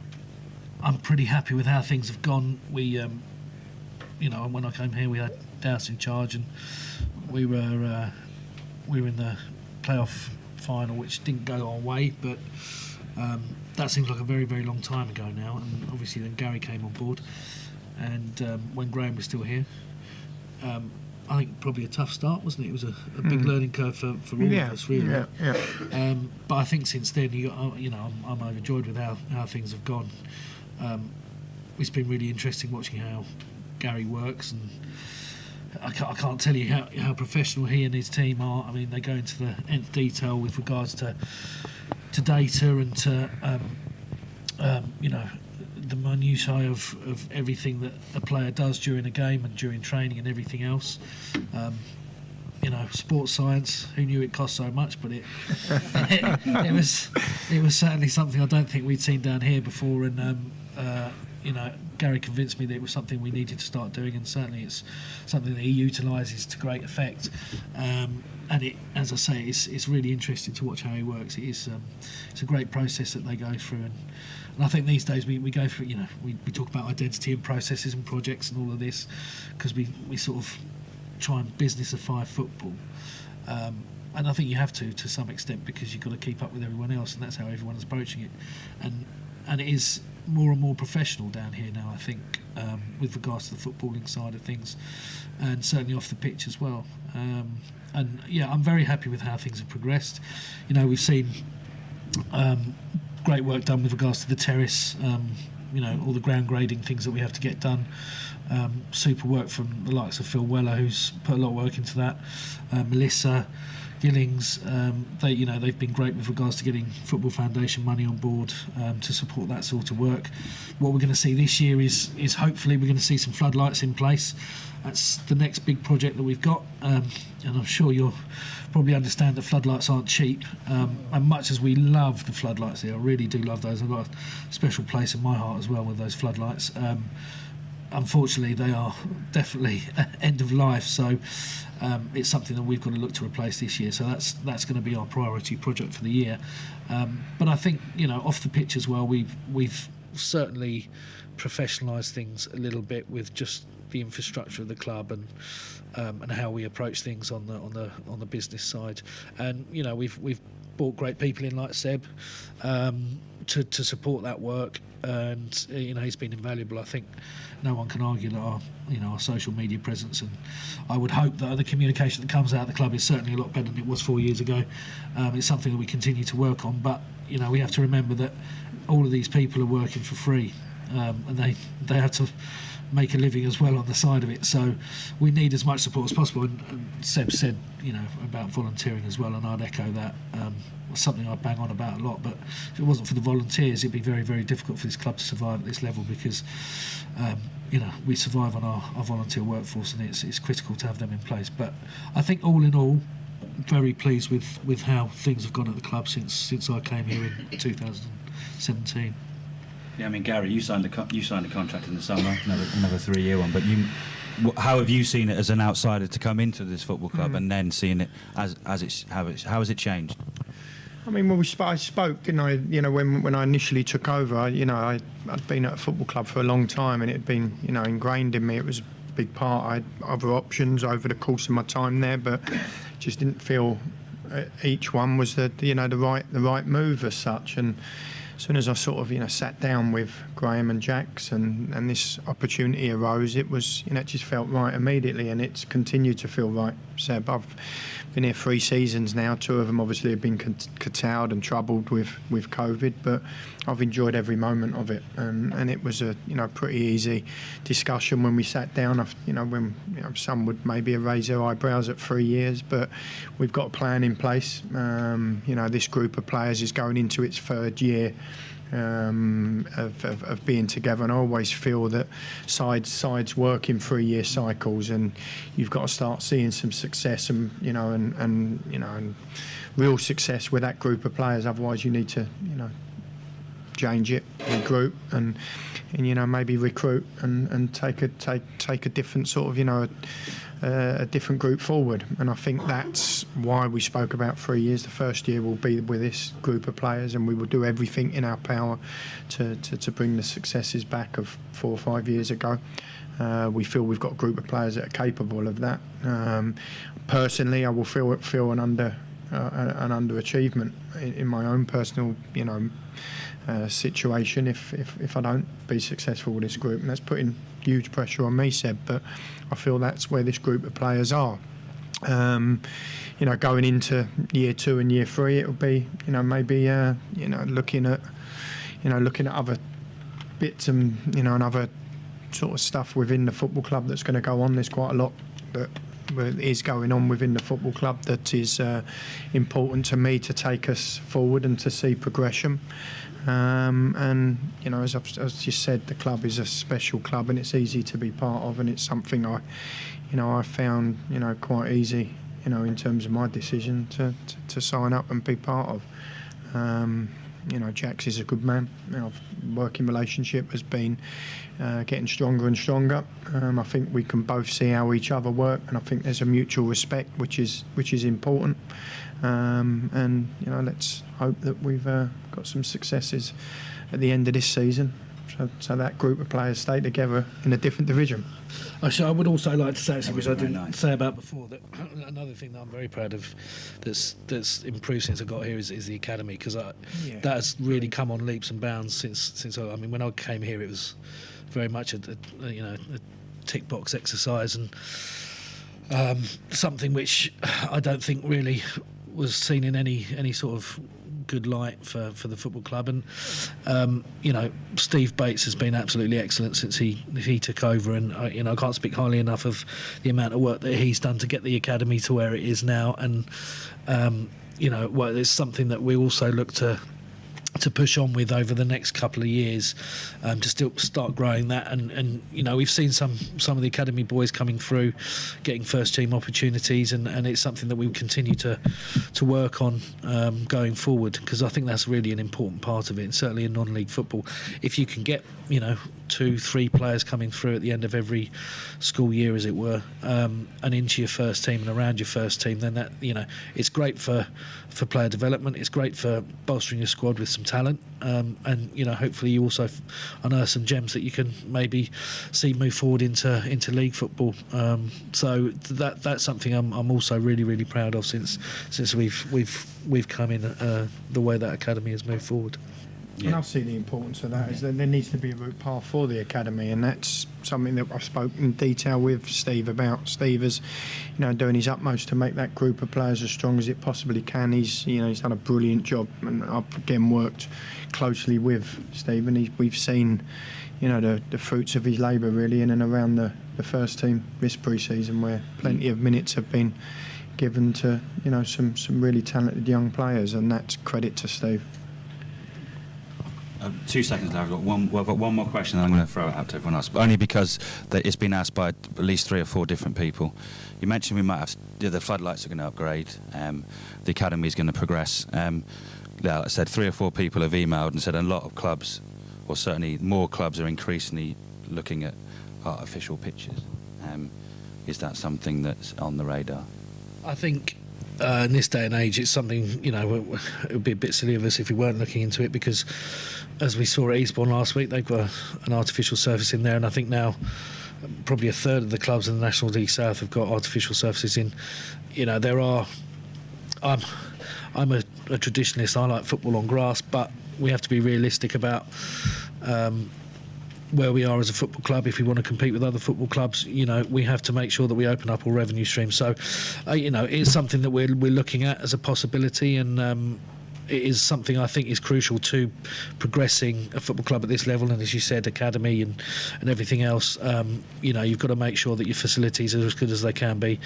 pretty happy with how things have gone. We, when I came here, we had Douse in charge, and we were in the playoff final, which didn't go our way, but that seems like a very, very long time ago now. And obviously, then Gary came on board, and when Graham was still here, I think probably a tough start, wasn't it? It was a big learning curve for all of us, really. Yeah. But I think since then, I'm overjoyed with how things have gone. It's been really interesting watching how Gary works, and I can't tell you how professional he and his team are. I mean, they go into the nth detail with regards to data and to the minutiae of everything that a player does during a game and during training and everything else. Sports science, who knew it cost so much, but it was certainly something I don't think we'd seen down here before, and Gary convinced me that it was something we needed to start doing, and certainly it's something that he utilises to great effect. And it, as I say, it's really interesting to watch how he works. It's a great process that they go through, and I think these days we go through, we talk about identity and processes and projects and all of this, because we sort of try and businessify football. And I think you have to some extent, because you've got to keep up with everyone else, and that's how everyone's approaching it. And it is more and more professional down here now, I think, with regards to the footballing side of things, and certainly off the pitch as well. And yeah, I'm very happy with how things have progressed. We've seen great work done with regards to the terrace, all the ground grading things that we have to get done. Super work from the likes of Phil Weller, who's put a lot of work into that. Melissa Gillings, they've been great with regards to getting Football Foundation money on board to support that sort of work. What we're going to see this year is hopefully we're going to see some floodlights in place. That's the next big project that we've got, and I'm sure you'll probably understand that floodlights aren't cheap, and much as we love the floodlights here, I really do love those. I've got a special place in my heart as well with those floodlights. Unfortunately, they are definitely end of life, so it's something that we've got to look to replace this year. So that's going to be our priority project for the year. But I think off the pitch as well, we've certainly professionalised things a little bit with just the infrastructure of the club and how we approach things on the business side. And we've brought great people in like Seb to support that work, and he's been invaluable. I think no one can argue that our social media presence, and I would hope that the communication that comes out of the club is certainly a lot better than it was 4 years ago. It's something that we continue to work on, but we have to remember that all of these people are working for free, and they have to make a living as well on the side of it, so we need as much support as possible. And Seb said about volunteering as well, and I'd echo that. Something I bang on about a lot, but if it wasn't for the volunteers, it'd be very, very difficult for this club to survive at this level, because we survive on our volunteer workforce, and it's critical to have them in place. But I think all in all, very pleased with how things have gone at the club since I came here in 2017. Yeah, I mean, Gary, you signed a contract in the summer, another 3-year one. But how have you seen it as an outsider to come into this football club and then seeing it how has it changed? I mean, I spoke, didn't I? When I initially took over, I'd been at a football club for a long time, and it had been, ingrained in me. It was a big part. I had other options over the course of my time there, but just didn't feel each one was the right move as such. And soon as I sort of, sat down with Graham and Jax and this opportunity arose, it was, it just felt right immediately, and it's continued to feel right. Seb, I've been here 3 seasons now. 2 of them obviously have been curtailed and troubled with COVID, but I've enjoyed every moment of it, and it was a pretty easy discussion when we sat down. When some would maybe raise their eyebrows at 3 years, but we've got a plan in place. This group of players is going into its 3rd year of being together, and I always feel that sides work in 3-year cycles, and you've got to start seeing some success and real success with that group of players. Otherwise, you need to change it, regroup, and maybe recruit and take a different sort of a different group forward. And I think that's why we spoke about 3 years. The first year will be with this group of players, and we will do everything in our power to bring the successes back of 4 or 5 years ago. We feel we've got a group of players that are capable of that. Personally, I will feel an underachievement in my own personal situation if I don't be successful with this group, and that's putting huge pressure on me, Seb, but I feel that's where this group of players are. Going into year 2 and year 3, it'll be maybe looking at other bits and and other sort of stuff within the football club that's going to go on. There's quite a lot that is going on within the football club that is important to me to take us forward and to see progression. As I've just said, the club is a special club, and it's easy to be part of, and it's something I found quite easy in terms of my decision to sign up and be part of. Jax is a good man. Our working relationship has been getting stronger and stronger. I think we can both see how each other work, and I think there's a mutual respect, which is important. Let's hope that we've got some successes at the end of this season, so that group of players stay together in a different division. I would also like to say something which I didn't say about before. That another thing that I'm very proud of that's improved since I got here is the academy, because that has really come on leaps and bounds since when I came here, it was very much a tick box exercise, and something which I don't think really was seen in any sort of good light for the football club. And Steve Bates has been absolutely excellent since he took over, and I can't speak highly enough of the amount of work that he's done to get the academy to where it is now. And it's something that we also look to push on with over the next couple of years, to still start growing that, and we've seen some of the academy boys coming through, getting first team opportunities, and it's something that we continue to work on going forward, because I think that's really an important part of it, and certainly in non-league football, if you can get 2-3 players coming through at the end of every school year, as it were, and into your first team and around your first team, then that it's great for player development. It's great for bolstering your squad with some talent, and hopefully you also unearth some gems that you can maybe see move forward into league football. So that's something I'm also really, really proud of since we've come in the way that academy has moved forward. Yeah. And I see the importance of that, is that there needs to be a route path for the academy, and that's something that I've spoken in detail with Steve about. Steve is, doing his utmost to make that group of players as strong as it possibly can. He's done a brilliant job, and I've again worked closely with Steve, and we've seen, the fruits of his labour really in and around the first team this pre-season, where plenty of minutes have been given to some really talented young players, and that's credit to Steve. 2 seconds now. I've got one more question, and I'm going to throw it out to everyone else, but only because it's been asked by at least 3 or 4 different people. You mentioned we might have the floodlights are going to upgrade, the academy is going to progress. Like I said, 3 or 4 people have emailed and said a lot of clubs, or certainly more clubs, are increasingly looking at artificial pitches. Is that something that's on the radar? I think in this day and age, it's something, it would be a bit silly of us if we weren't looking into it, because as we saw at Eastbourne last week, they've got an artificial surface in there, and I think now probably a third of the clubs in the National League South have got artificial surfaces in. There are... I'm a traditionalist. I like football on grass, but we have to be realistic about where we are as a football club. If we want to compete with other football clubs, we have to make sure that we open up all revenue streams. So, it's something that we're looking at as a possibility, and it is something I think is crucial to progressing a football club at this level. And as you said, academy and everything else, you've got to make sure that your facilities are as good as they can be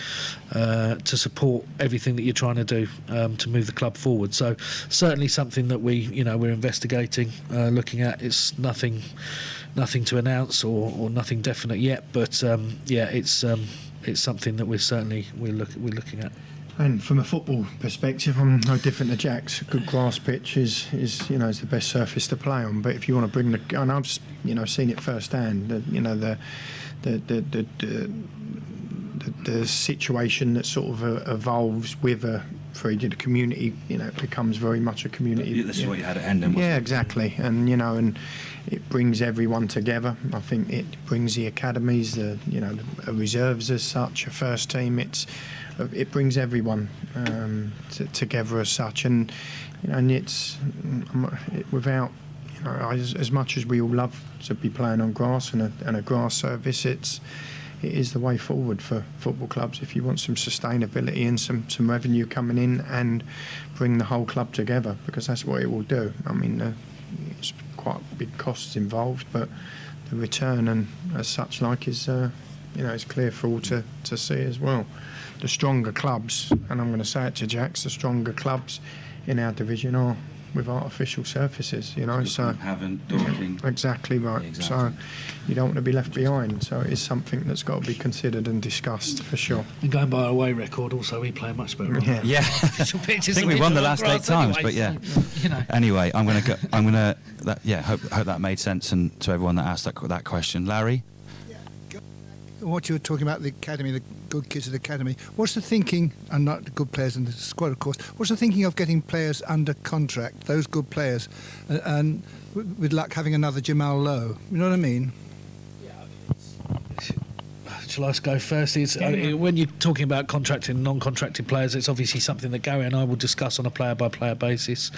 to support everything that you're trying to do to move the club forward. So certainly something that we're investigating, looking at. It's nothing to announce or nothing definite yet, but it's something that we're looking at. And from a football perspective, I'm no different to Jack's. A good grass pitch is the best surface to play on. But if you want to bring and I've seen it firsthand. The situation that sort of evolves with for the community, it becomes very much a community. This is what you had at Hendon. Yeah, exactly. And and it brings everyone together. I think it brings the academies, the reserves as such, a first team. It brings everyone together as such, and it's without as much as we all love to be playing on grass and a grass surface, it is the way forward for football clubs if you want some sustainability and some revenue coming in and bring the whole club together, because that's what it will do. I mean, it's quite big costs involved, but the return and as such is it's clear for all to see as well. The stronger clubs, and I'm going to say it to Jax, the stronger clubs in our division are with artificial surfaces, so haven't Dorking. Exactly right. Exactly. So you don't want to be left behind. So it is something that's got to be considered and discussed for sure. And going by our away record, also we play much better. Yeah. I think we won the last 8 times, anyway, but yeah. Anyway, I'm gonna hope that made sense and to everyone that asked that question. Larry. What you were talking about, the academy, the good kids at the academy, what's the thinking, and not the good players in the squad of course, what's the thinking of getting players under contract, those good players, and with luck having another Jamal Lowe, you know what I mean? Shall I go first? When you're talking about contracted and non-contracted players, it's obviously something that Gary and I will discuss on a player-by-player basis.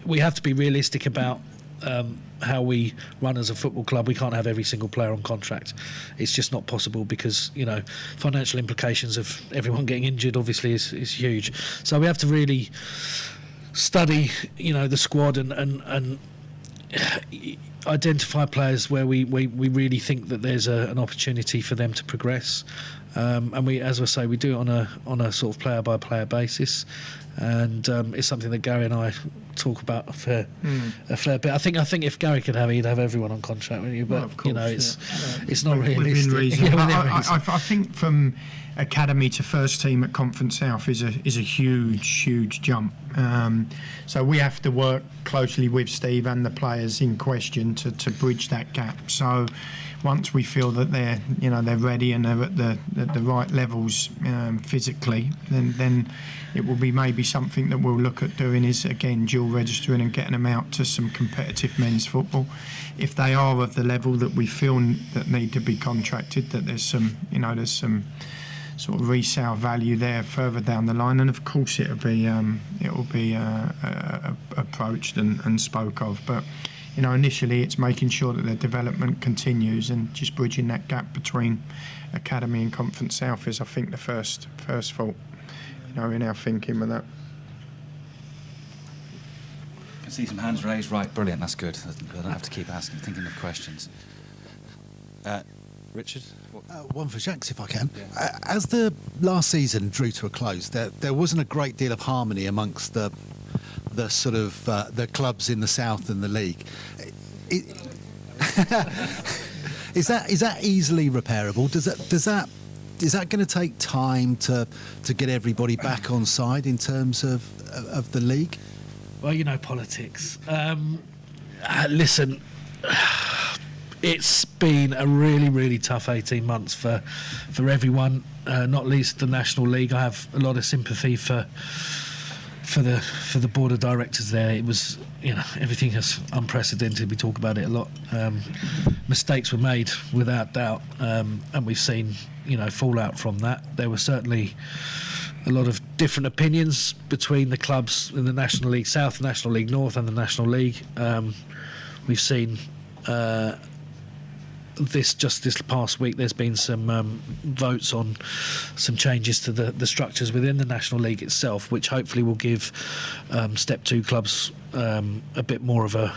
We have to be realistic about how we run as a football club. We can't have every single player on contract. It's just not possible because financial implications of everyone getting injured obviously is huge. So we have to really study the squad and identify players where we really think that there's an opportunity for them to progress. And we, as I say, we do it on a sort of player by player basis, and it's something that Gary and I talk about a fair bit. I think if Gary could have it, he'd have everyone on contract, wouldn't you? But of course, it's not realistic. Within reason. Within reason. I think from academy to first team at Conference South is a huge jump. So we have to work closely with Steve and the players in question to bridge that gap. So once we feel that they're ready and they're at the right levels physically, then it will be maybe something that we'll look at doing is again dual registering and getting them out to some competitive men's football. If they are of the level that we feel that need to be contracted, that there's some sort of resale value there further down the line, and of course it will be approached and spoke of. But initially it's making sure that their development continues and just bridging that gap between academy and Conference South is, I think, the first fault, in our thinking with that. I can see some hands raised. Right, brilliant. That's good. I don't have to keep thinking of questions. Richard? One for Jacques, if I can. Yeah. As the last season drew to a close, there wasn't a great deal of harmony amongst the sort of the clubs in the south and the league. Is that easily repairable? Is that going to take time to get everybody back on side in terms of the league? Well, politics. Listen. It's been a really, really tough 18 months for everyone, not least the National League. I have a lot of sympathy for the board of directors there. It was, everything is unprecedented. We talk about it a lot. Mistakes were made without doubt, and we've seen, fallout from that. There were certainly a lot of different opinions between the clubs in the National League South, National League North, and the National League. We've seen this past week. There's been some votes on some changes to the structures within the National League itself, which hopefully will give Step 2 clubs a bit more of a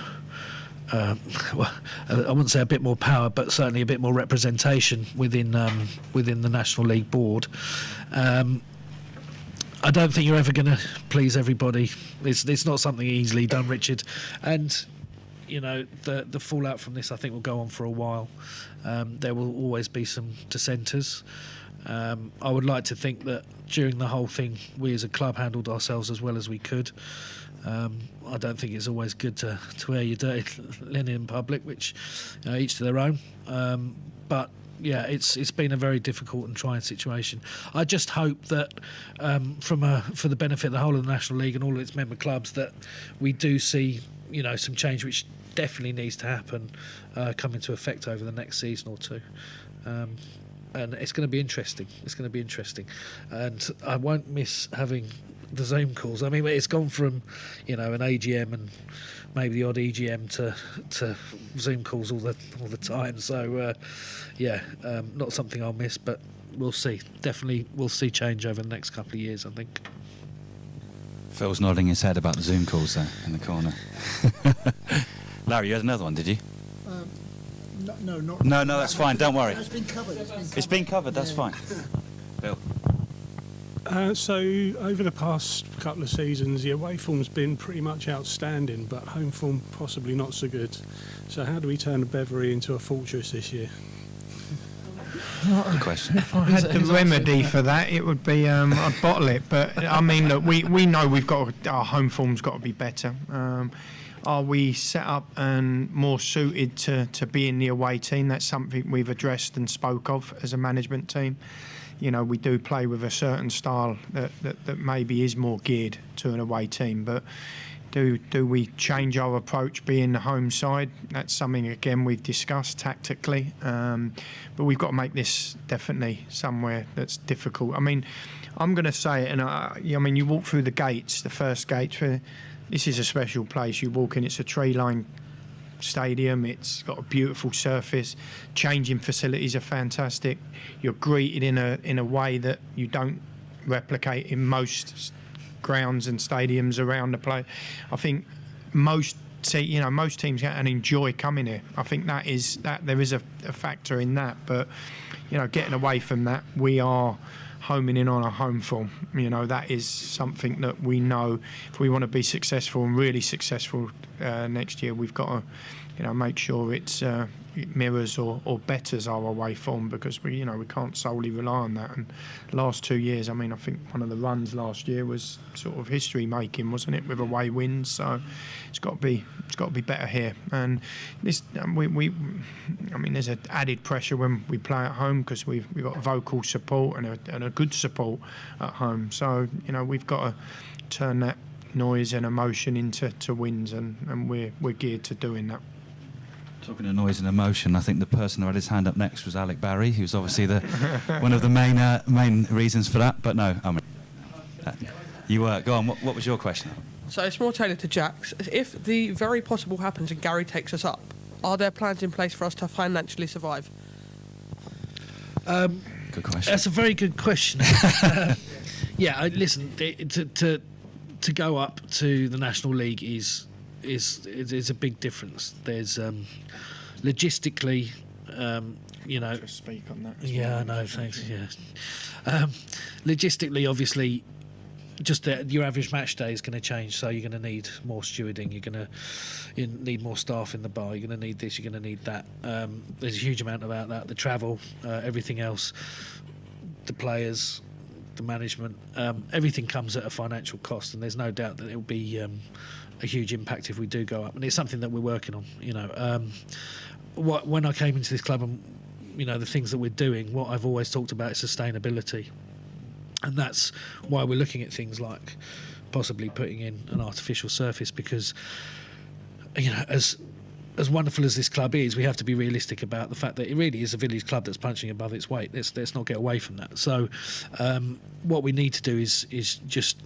well, I wouldn't say a bit more power, but certainly a bit more representation within the National League board. I don't think you're ever going to please everybody. It's not something easily done, Richard. And you know, the fallout from this, I think, will go on for a while. There will always be some dissenters. I would like to think that during the whole thing, we as a club handled ourselves as well as we could. I don't think it's always good to wear your dirty linen in public, which each to their own. But yeah, it's been a very difficult and trying situation. I just hope that for the benefit of the whole of the National League and all of its member clubs, that we do see some change, which definitely needs to happen, come into effect over the next season or two. And it's going to be interesting. And I won't miss having the Zoom calls. I mean, it's gone from an AGM and maybe the odd EGM to Zoom calls all the time. So not something I'll miss, but we'll see. Definitely we'll see change over the next couple of years, I think. Phil's nodding his head about the Zoom calls there in the corner. Larry, you had another one, did you? No, not. No, that's fine. Don't worry. It's been covered. It's been covered. That's fine. Phil. So over the past couple of seasons, the away form's been pretty much outstanding, but home form possibly not so good. So how do we turn Beverley into a fortress this year? Good question. If I had the remedy for that, it would be I'd bottle it. But I mean, look, we know our home form's got to be better. Are we set up and more suited to be in the away team? That's something we've addressed and spoke of as a management team. We do play with a certain style that maybe is more geared to an away team, but do we change our approach being the home side? That's something, again, we've discussed tactically, but we've got to make this definitely somewhere that's difficult. I mean, I'm going to say it, and I mean, you walk through the gates, the first gate. This is a special place. You walk in, it's a tree-lined stadium. It's got a beautiful surface. Changing facilities are fantastic. You're greeted in a way that you don't replicate in most grounds and stadiums around the place. I think most teams get and enjoy coming here. I think that there is a factor in that. But getting away from that, we are homing in on a home form. That is something that we know if we want to be successful and really successful next year, we've got to make sure it mirrors or betters our away form, because we can't solely rely on that. And the last 2 years, I mean, I think one of the runs last year was sort of history making, wasn't it, with away wins? So it's got to be better here. And this I mean, there's an added pressure when we play at home, because we've got vocal support and a good support at home. So we've got to turn that noise and emotion into wins, and we're geared to doing that. Talking of noise and emotion, I think the person who had his hand up next was Alec Barry, who's obviously one of the main reasons for that. But no, I mean, you were. Go on. What was your question? So it's more tailored to Jax. If the very possible happens and Gary takes us up, are there plans in place for us to financially survive? Good question. That's a very good question. Yeah, listen, to go up to the National League is a big difference. There's logistically, Just speak on that. Yeah, I know. Thanks. Yeah, logistically, obviously, just your average match day is going to change. So you're going to need more stewarding. You need more staff in the bar. You're going to need this. You're going to need that. There's a huge amount about that. The travel, everything else, the players, the management, everything comes at a financial cost, and there's no doubt that it will be a huge impact if we do go up, and it's something that we're working on. When I came into this club, and the things that we're doing, what I've always talked about is sustainability, and that's why we're looking at things like possibly putting in an artificial surface, because as as wonderful as this club is, we have to be realistic about the fact that it really is a village club that's punching above its weight. Let's not get away from that. So what we need to do is just,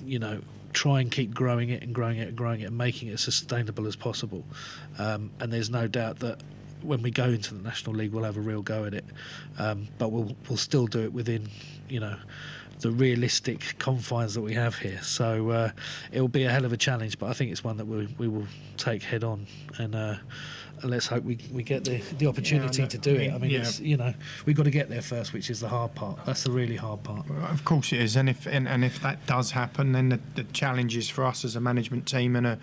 try and keep growing it and growing it and growing it and making it as sustainable as possible. And there's no doubt that when we go into the National League, we'll have a real go at it. But we'll still do it within, the realistic confines that we have here. So it'll be a hell of a challenge, but I think it's one that we will take head on, and let's hope we get the opportunity to do it. I mean, it's, we've got to get there first, which is the hard part. That's the really hard part. Well, of course it is, and if that does happen, then the challenges for us as a management team and a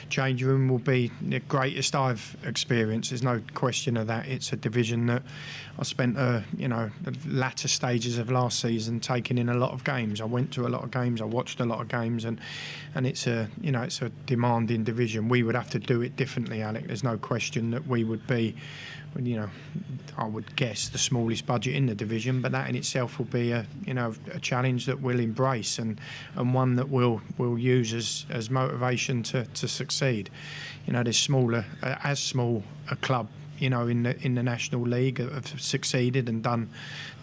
change room will be the greatest I've experienced. There's no question of that. It's a division that I spent, the latter stages of last season taking in a lot of games. I went to a lot of games. I watched a lot of games, and it's a demanding division. We would have to do it differently, Alec. There's no question that we would be, I would guess the smallest budget in the division, but that in itself will be a challenge that we'll embrace and one that we'll use as motivation to succeed. There's as small a club in the National League have succeeded and done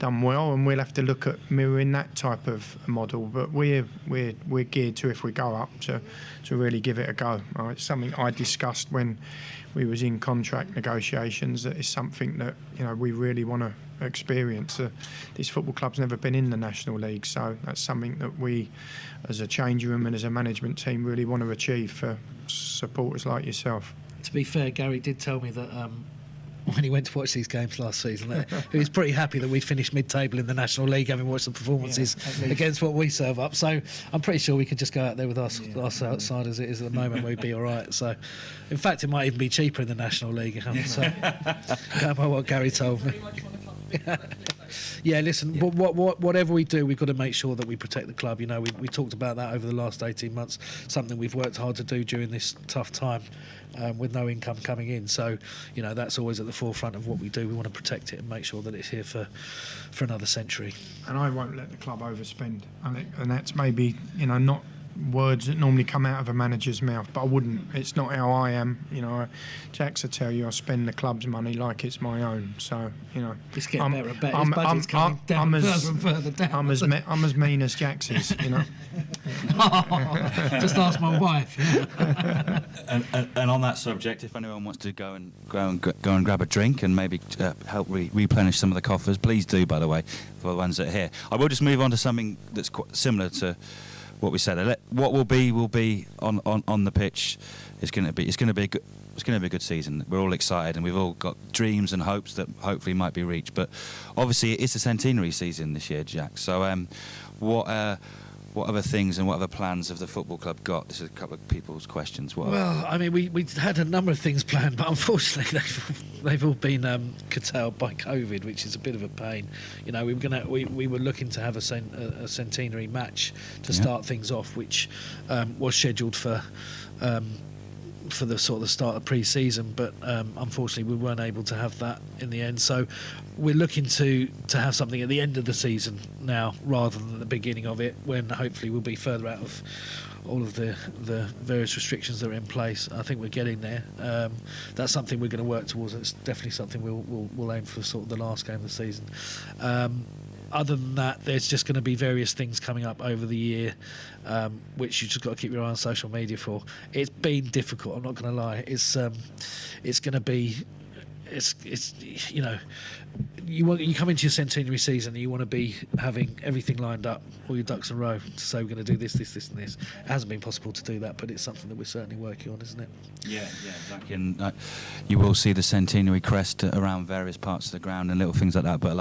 well, and we'll have to look at mirroring that type of model. But we're geared to, if we go up, to really give it a go. It's something I discussed when we was in contract negotiations. That is something that we really want to experience. This football club's never been in the National League, so that's something that we, as a change room and as a management team, really want to achieve for supporters like yourself. To be fair, Gary did tell me that when he went to watch these games last season, that he was pretty happy that we finished mid-table in the National League, having watched the performances against what we serve up. So I'm pretty sure we could just go out there with us outside as it is at the moment. We'd be all right. So, in fact, it might even be cheaper in the National League. So, going by what Gary told me. Yeah, listen, whatever we do, we've got to make sure that we protect the club. We talked about that over the last 18 months, something we've worked hard to do during this tough time with no income coming in. So, that's always at the forefront of what we do. We want to protect it and make sure that it's here for another century. And I won't let the club overspend, and that's maybe, not words that normally come out of a manager's mouth, but I wouldn't. It's not how I am. Jax will tell you I spend the club's money like it's my own. So it's getting better and better. His budget's coming down further and further down. I'm as mean as Jax is. Just ask my wife. And on that subject, if anyone wants to go and grab a drink and maybe help replenish some of the coffers, please do. By the way, for the ones that are here, I will just move on to something that's quite similar to what we said. What will be on the pitch is going to be a good season. We're all excited and we've all got dreams and hopes that hopefully might be reached. But obviously it's a centenary season this year, Jack. So what other things and what other plans have the football club got? This is a couple of people's questions. Well, I mean, we had a number of things planned, but unfortunately they've all been curtailed by COVID, which is a bit of a pain. We were looking to have a centenary match to start things off, which was scheduled for the sort of the start of pre-season, but unfortunately we weren't able to have that in the end. So we're looking to have something at the end of the season now rather than the beginning of it, when hopefully we'll be further out of all of the various restrictions that are in place. I think we're getting there. That's something we're going to work towards. It's definitely something we'll aim for, sort of the last game of the season. Other than that, there's just going to be various things coming up over the year, which you just got to keep your eye on social media for. It's been difficult, I'm not going to lie. It's going to be, you come into your centenary season and you want to be having everything lined up, all your ducks in a row, to say we're going to do this, and this. It hasn't been possible to do that, but it's something that we're certainly working on, isn't it? Yeah, exactly. And you will see the centenary crest around various parts of the ground and little things like that. But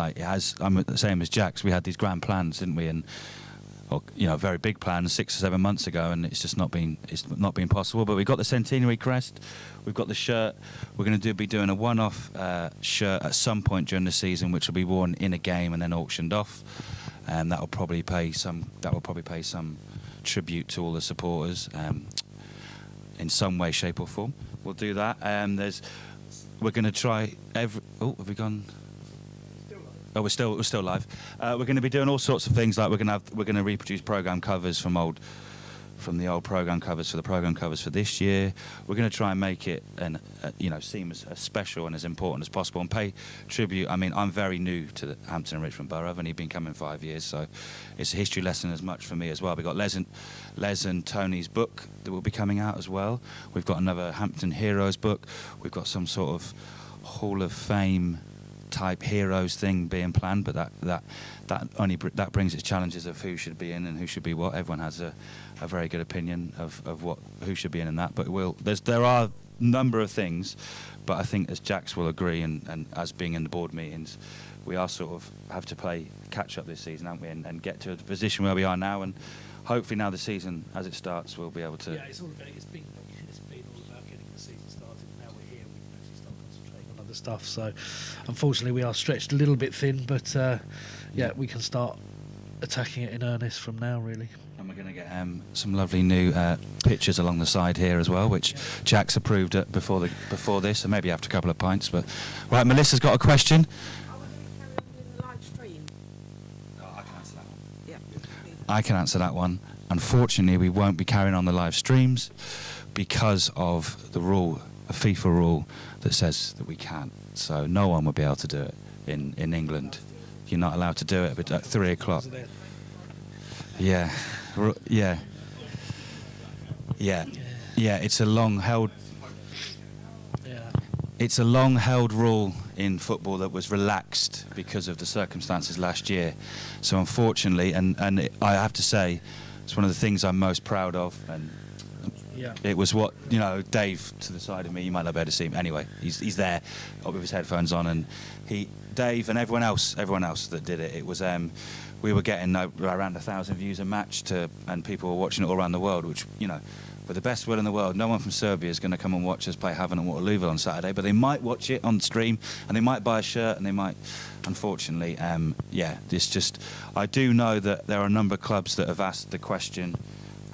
I'm the same as Jax. We had these grand plans, didn't we? And very big plans 6 or 7 months ago, and it's just not been possible. But we've got the centenary crest, we've got the shirt. We're going to be doing a one-off shirt at some point during the season, which will be worn in a game and then auctioned off. And that will probably pay some tribute to all the supporters in some way, shape, or form. We'll do that. We're going to try have we gone? Oh, we're still live. We're going to be doing all sorts of things, like we're going to reproduce program covers from old from the old programme covers for the programme covers for this year. We're going to try and make it seem as special and as important as possible and pay tribute. I mean, I'm very new to the Hampton and Richmond Borough. I've only been coming 5 years, so it's a history lesson as much for me as well. We've got Les and Tony's book that will be coming out as well. We've got another Hampton Heroes book. We've got some sort of Hall of Fame type heroes thing being planned, but that brings its challenges of who should be in and who should be what. Everyone has a very good opinion of who should be in that, but there are a number of things, but I think as Jax will agree and as being in the board meetings, we are sort of have to play catch up this season, haven't we, and get to the position where we are now, and hopefully now the season as it starts we'll be able to. Yeah, it's been all about getting the season started. Now we're here, we can actually start concentrating on other stuff. So, unfortunately, we are stretched a little bit thin, but we can start attacking it in earnest from now, really. And we're going to get some lovely new pictures along the side here as well, which Jack's approved before this, so maybe after a couple of pints. But right, Melissa's got a question. I can answer that one. Unfortunately, we won't be carrying on the live streams because of the rule, a FIFA rule that says that we can't. So no one will be able to do it in England. You're not allowed to do it at 3 o'clock. Yeah. It's a long-held. It's a long-held rule in football that was relaxed because of the circumstances last year. So unfortunately, and I have to say, it's one of the things I'm most proud of. And it was what, Dave to the side of me, you might not be able to see him. Anyway, he's there with his headphones on, and Dave and everyone else that did it, it was, we were getting around 1,000 views a match and people were watching it all around the world, which, with the best will in the world, no one from Serbia is going to come and watch us play Havant and Waterlooville on Saturday, but they might watch it on stream and they might buy a shirt and they might, unfortunately, it's just, I do know that there are a number of clubs that have asked the question,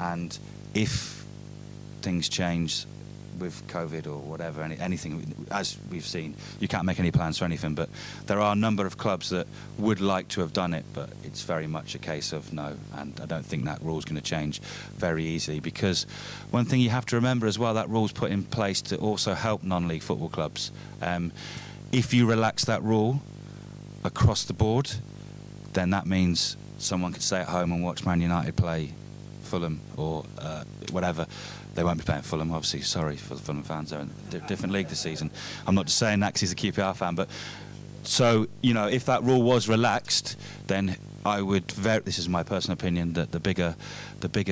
and if things change with COVID or whatever, anything, as we've seen, you can't make any plans for anything, but there are a number of clubs that would like to have done it, but it's very much a case of no, and I don't think that rule's going to change very easily, because one thing you have to remember as well, that rule's put in place to also help non-league football clubs. If you relax that rule across the board, then that means someone could stay at home and watch Man United play Fulham or whatever. They won't be playing Fulham, obviously. Sorry for the Fulham fans. They're in a different league this season. I'm not just saying that because he's a QPR fan, but so, if that rule was relaxed, then I would. This is my personal opinion, that the bigger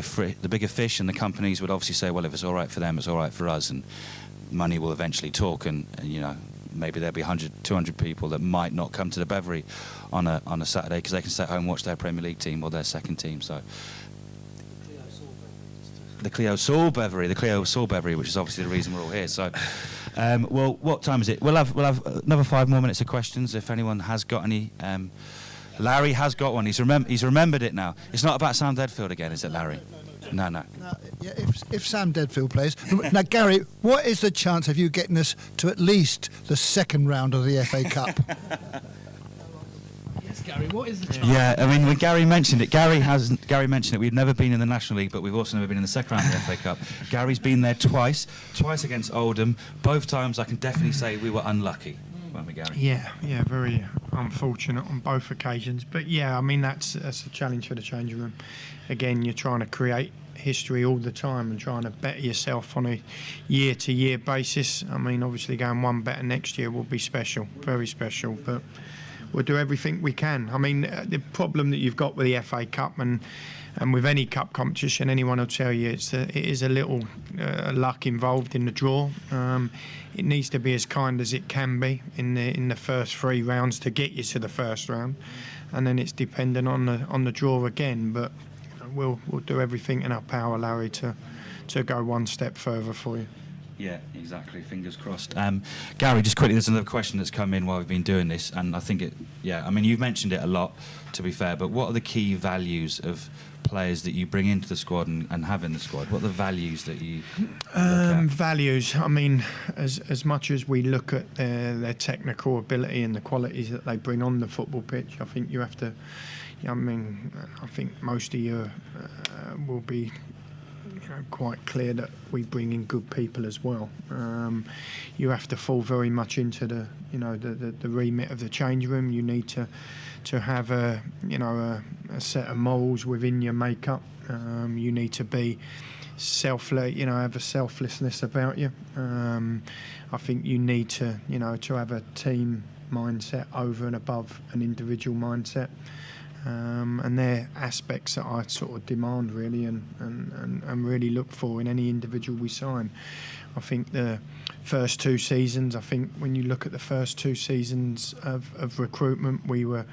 fish and the companies would obviously say, well, if it's all right for them, it's all right for us, and money will eventually talk, and maybe there'll be 100, 200 people that might not come to the Beverley on a Saturday because they can stay at home and watch their Premier League team or their second team. So. The Clio Saul Beverley, which is obviously the reason we're all here. So, well, what time is it? We'll have another 5 more minutes of questions if anyone has got any. Larry has got one. He's remembered it now. It's not about Sam Deadfield again, is it, Larry? No. Yeah, if Sam Deadfield plays. Now, Gary, what is the chance of you getting us to at least the second round of the FA Cup? Gary, what is the chance? Yeah, I mean, when Gary mentioned it, Gary mentioned it. We've never been in the National League, but we've also never been in the second round of the FA Cup. Gary's been there twice against Oldham. Both times, I can definitely say we were unlucky, weren't we, Gary? Yeah, very unfortunate on both occasions. But yeah, I mean, that's a challenge for the changing room. Again, you're trying to create history all the time and trying to better yourself on a year-to-year basis. I mean, obviously going one better next year will be special, very special, but we'll do everything we can. I mean, the problem that you've got with the FA Cup and with any cup competition, anyone will tell you it is a little luck involved in the draw. It needs to be as kind as it can be in the first 3 rounds to get you to the first round, and then it's dependent on the draw again. But we'll do everything in our power, Larry, to go one step further for you. Yeah, exactly. Fingers crossed. Gary, just quickly, there's another question that's come in while we've been doing this, and I think I mean, you've mentioned it a lot, to be fair, but what are the key values of players that you bring into the squad and have in the squad? What are the values that you look at? Values, I mean, as much as we look at their technical ability and the qualities that they bring on the football pitch, I think you have to, I think most of you will be quite clear that we bring in good people as well. You have to fall very much into the remit of the change room. You need to have a set of morals within your makeup. You need to be have a selflessness about you. I think you need to have a team mindset over and above an individual mindset. And they're aspects that I sort of demand really and really look for in any individual we sign. I think the first 2 seasons, when you look at the first 2 seasons of recruitment, we were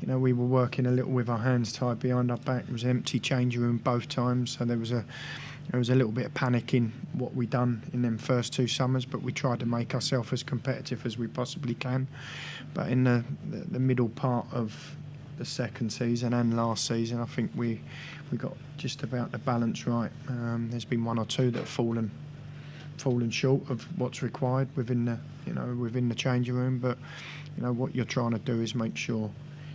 working a little with our hands tied behind our back. It was an empty change room both times, so there was a little bit of panic in what we done in them first 2 summers, but we tried to make ourselves as competitive as we possibly can. But in the middle part of the second season and last season, I think we got just about the balance right. There's been 1 or 2 that have fallen short of what's required within the changing room. But what you're trying to do is make sure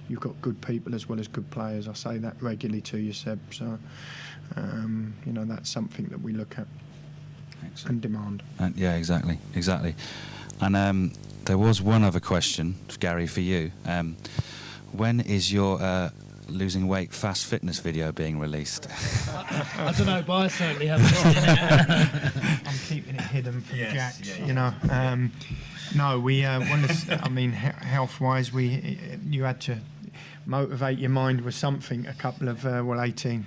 you've got good people as well as good players. I say that regularly to you, Seb. So that's something that we look at. Excellent. And demand. Yeah, exactly. And there was one other question, Gary, for you. When is your losing weight fast fitness video being released? I don't know, but I certainly haven't seen it. I'm keeping it hidden from Jack. No, we want to. Health-wise, you had to motivate your mind with something a couple of 18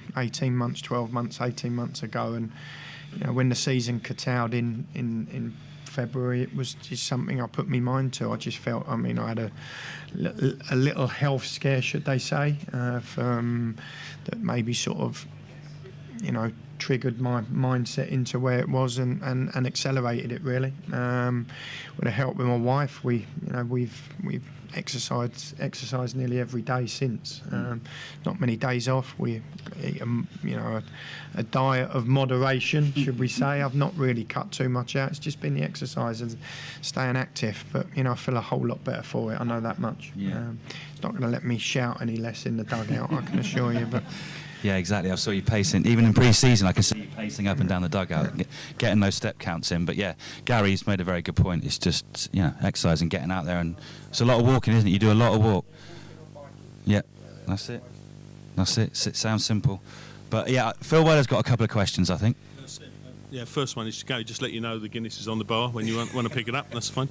months, 12 months, 18 months ago, and when the season curtailed in February, it was just something I put my mind to. I just felt, I had a little health scare, should they say, that maybe sort of, triggered my mindset into where it was and accelerated it really. With the help with my wife, we've exercised nearly every day since. Not many days off. We eat a diet of moderation, should we say. I've not really cut too much out. It's just been the exercise and staying active. But I feel a whole lot better for it. I know that much. Yeah. It's not going to let me shout any less in the dugout, I can assure you. But Yeah, exactly. I saw you pacing. Even in pre-season, I can see you pacing up and down the dugout, getting those step counts in. But yeah, Gary's made a very good point. It's just, exercise and getting out there. And it's a lot of walking, isn't it? You do a lot of walk. Yeah, that's it. It sounds simple. But yeah, Phil Weller's got a couple of questions, I think. Yeah, first one is to go. Just let you know the Guinness is on the bar when you want to pick it up. That's fine.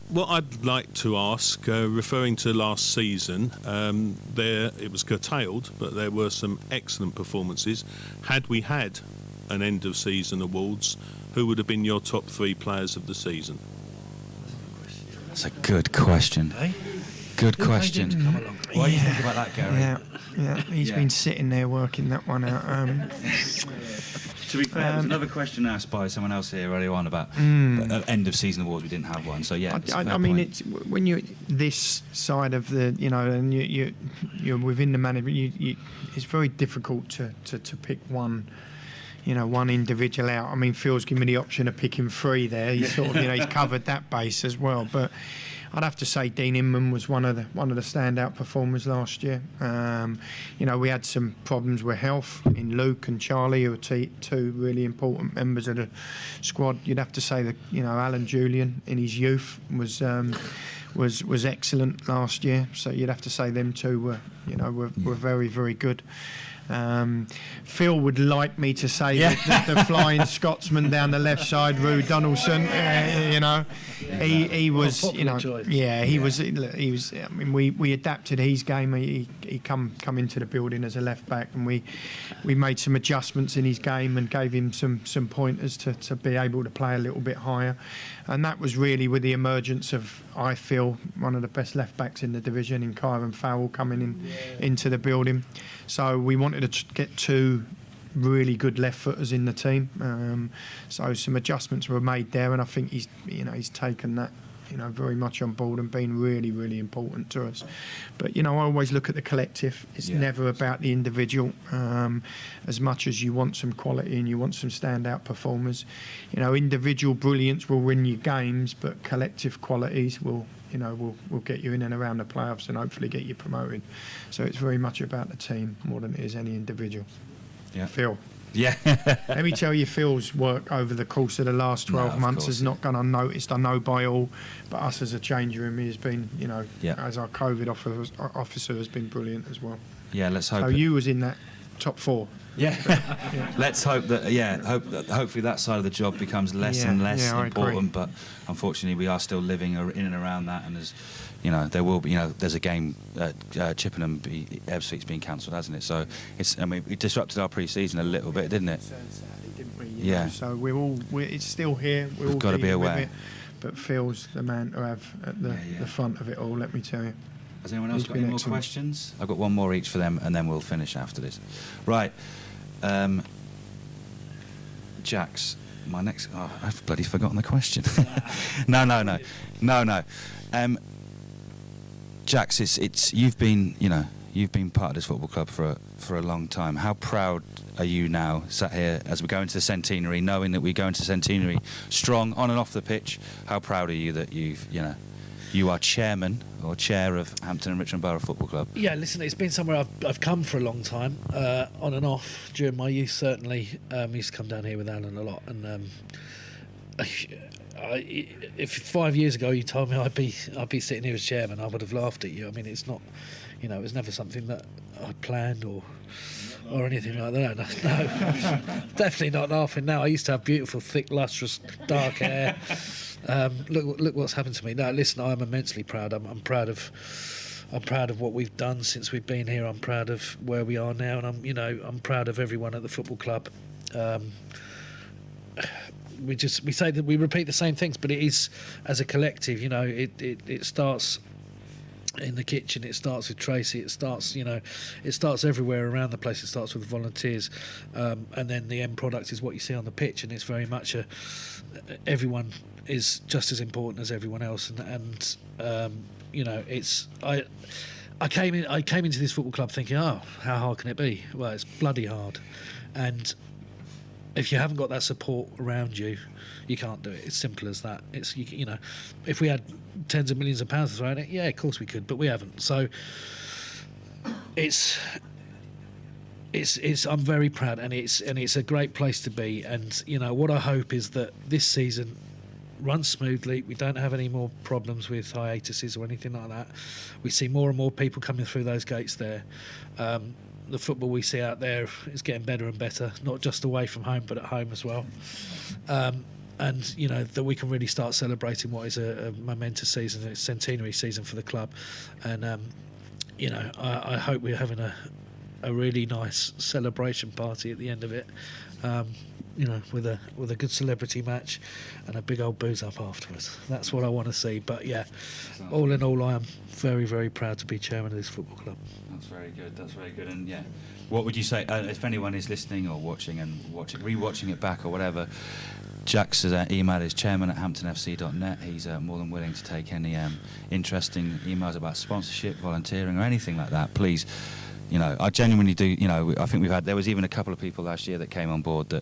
What I'd like to ask, referring to last season, it was curtailed, but there were some excellent performances. Had we had an end of season awards, who would have been your top 3 players of the season? That's a good question. Good question. What do you think about that, Gary? Yeah. He's been sitting there working that one out. To be fair, there was another question asked by someone else here earlier on about end of season awards. We didn't have one, so yeah. I mean, it's when you're this side of the, and you're within the management. It's very difficult to pick one. One individual out. I mean, Phil's given me the option of picking 3 there. He's sort of, he's covered that base as well. But I'd have to say Dean Inman was one of the standout performers last year. We had some problems with health in Luke and Charlie, who were 2 really important members of the squad. You'd have to say that Alan Julian in his youth was excellent last year. So you'd have to say them 2 were very, very good. Phil would like me to say that the Flying Scotsman down the left side, Rue Donaldson, he was, he was. I mean, we adapted his game. He come into the building as a left back, and we made some adjustments in his game and gave him some pointers to be able to play a little bit higher, and that was really with the emergence of, I feel, one of the best left backs in the division in Kyron Farrell coming into the building. So we wanted to get 2 really good left footers in the team. So some adjustments were made there, and I think he's taken that very much on board and been really, really important to us. But I always look at the collective. It's never about the individual. As much as you want some quality and you want some standout performers, individual brilliance will win you games, but collective qualities will get you in and around the playoffs and hopefully get you promoted. So it's very much about the team more than it is any individual. Yeah. Phil. Yeah. Let me tell you, Phil's work over the course of the last 12 of months course, has not gone unnoticed. I know by all, but us as a change room, he has been, Yeah. as our COVID officer has been brilliant as well. Yeah, let's hope. So you was in that top 4. Yeah. Let's hope that. Yeah, hopefully that side of the job becomes less and less I important. agree. But unfortunately, we are still living in and around that. And there will be. There's a game at Chippenham. Ebbsfleet's been cancelled, hasn't it? So it disrupted our pre-season a little bit, didn't it? Yeah. So it's still here. We're all We've got to be dealing with aware. it, but Phil's the man to have at the front of it all. Let me tell you. Has anyone else He's got been any more excellent. questions? I've got one more each for them, and then we'll finish after this. Right. Jax, my next... Oh, I've bloody forgotten the question. No. Jax, it's you've been part of this football club for a long time. How proud are you now, sat here as we go into the Centenary, knowing that we go into Centenary strong on and off the pitch? How proud are you that you are chairman or chair of Hampton and Richmond Borough Football Club? Yeah, listen, it's been somewhere I've come for a long time, on and off during my youth. Certainly, I used to come down here with Alan a lot, and if 5 years ago you told me I'd be sitting here as chairman, I would have laughed at you. I mean, it's not, it was never something that I planned or anything like that. No, definitely not laughing now. I used to have beautiful, thick, lustrous, dark hair. Look what's happened to me. No, listen, I'm immensely proud. I'm proud of what we've done since we've been here. I'm proud of where we are now, and I'm proud of everyone at the football club. We say that we repeat the same things, but it is as a collective. It starts in the kitchen. It starts with Tracy. It starts everywhere around the place. It starts with volunteers, and then the end product is what you see on the pitch. And it's very much everyone is just as important as everyone else. And it's I came into this football club thinking, oh, how hard can it be? Well, it's bloody hard, and if you haven't got that support around you, you can't do it. It's simple as that. It's if we had tens of millions of pounds thrown at it, yeah, of course we could, but we haven't. So it's I'm very proud, and it's a great place to be. And what I hope is that this season runs smoothly. We don't have any more problems with hiatuses or anything like that. We see more and more people coming through those gates there. The football we see out there is getting better and better, not just away from home, but at home as well. And that we can really start celebrating what is a momentous season, a centenary season for the club. And I hope we're having a really nice celebration party at the end of it. With a good celebrity match and a big old booze up afterwards. That's what I want to see. But yeah, all in all, I am very, very proud to be chairman of this football club. That's very good. That's very good. And yeah, what would you say if anyone is listening or watching rewatching it back or whatever? Jack's email is chairman@hamptonfc.net. He's more than willing to take any interesting emails about sponsorship, volunteering, or anything like that. Please. I genuinely do. I think there was even a couple of people last year that came on board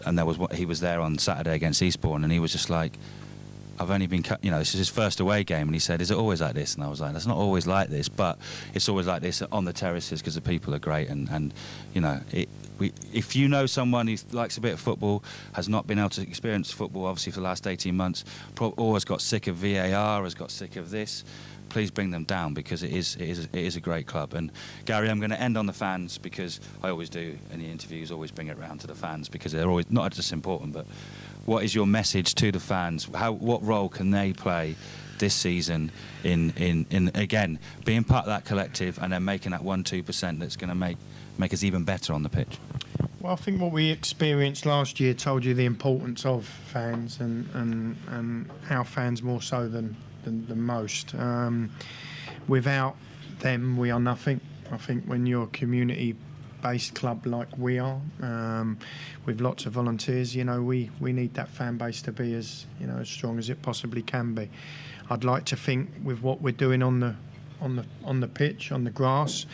and he was there on Saturday against Eastbourne, and he was just like, I've only been this is his first away game, and he said, is it always like this? And I was like, that's not always like this, but it's always like this on the terraces because the people are great, and if you know someone who likes a bit of football, has not been able to experience football obviously for the last 18 months, always got sick of VAR, has got sick of this, please bring them down, because it is a great club. And Gary, I'm going to end on the fans, because I always do in the interviews, always bring it round to the fans, because they're always not just important, but what is your message to the fans? What role can they play this season in again being part of that collective and then making that 1-2% that's going to make us even better on the pitch? Well, I think what we experienced last year told you the importance of fans and our fans more so than most. Without them, we are nothing. I think when you're a community-based club like we are, with lots of volunteers, we need that fan base to be as strong as it possibly can be. I'd like to think with what we're doing on the pitch, on the grass,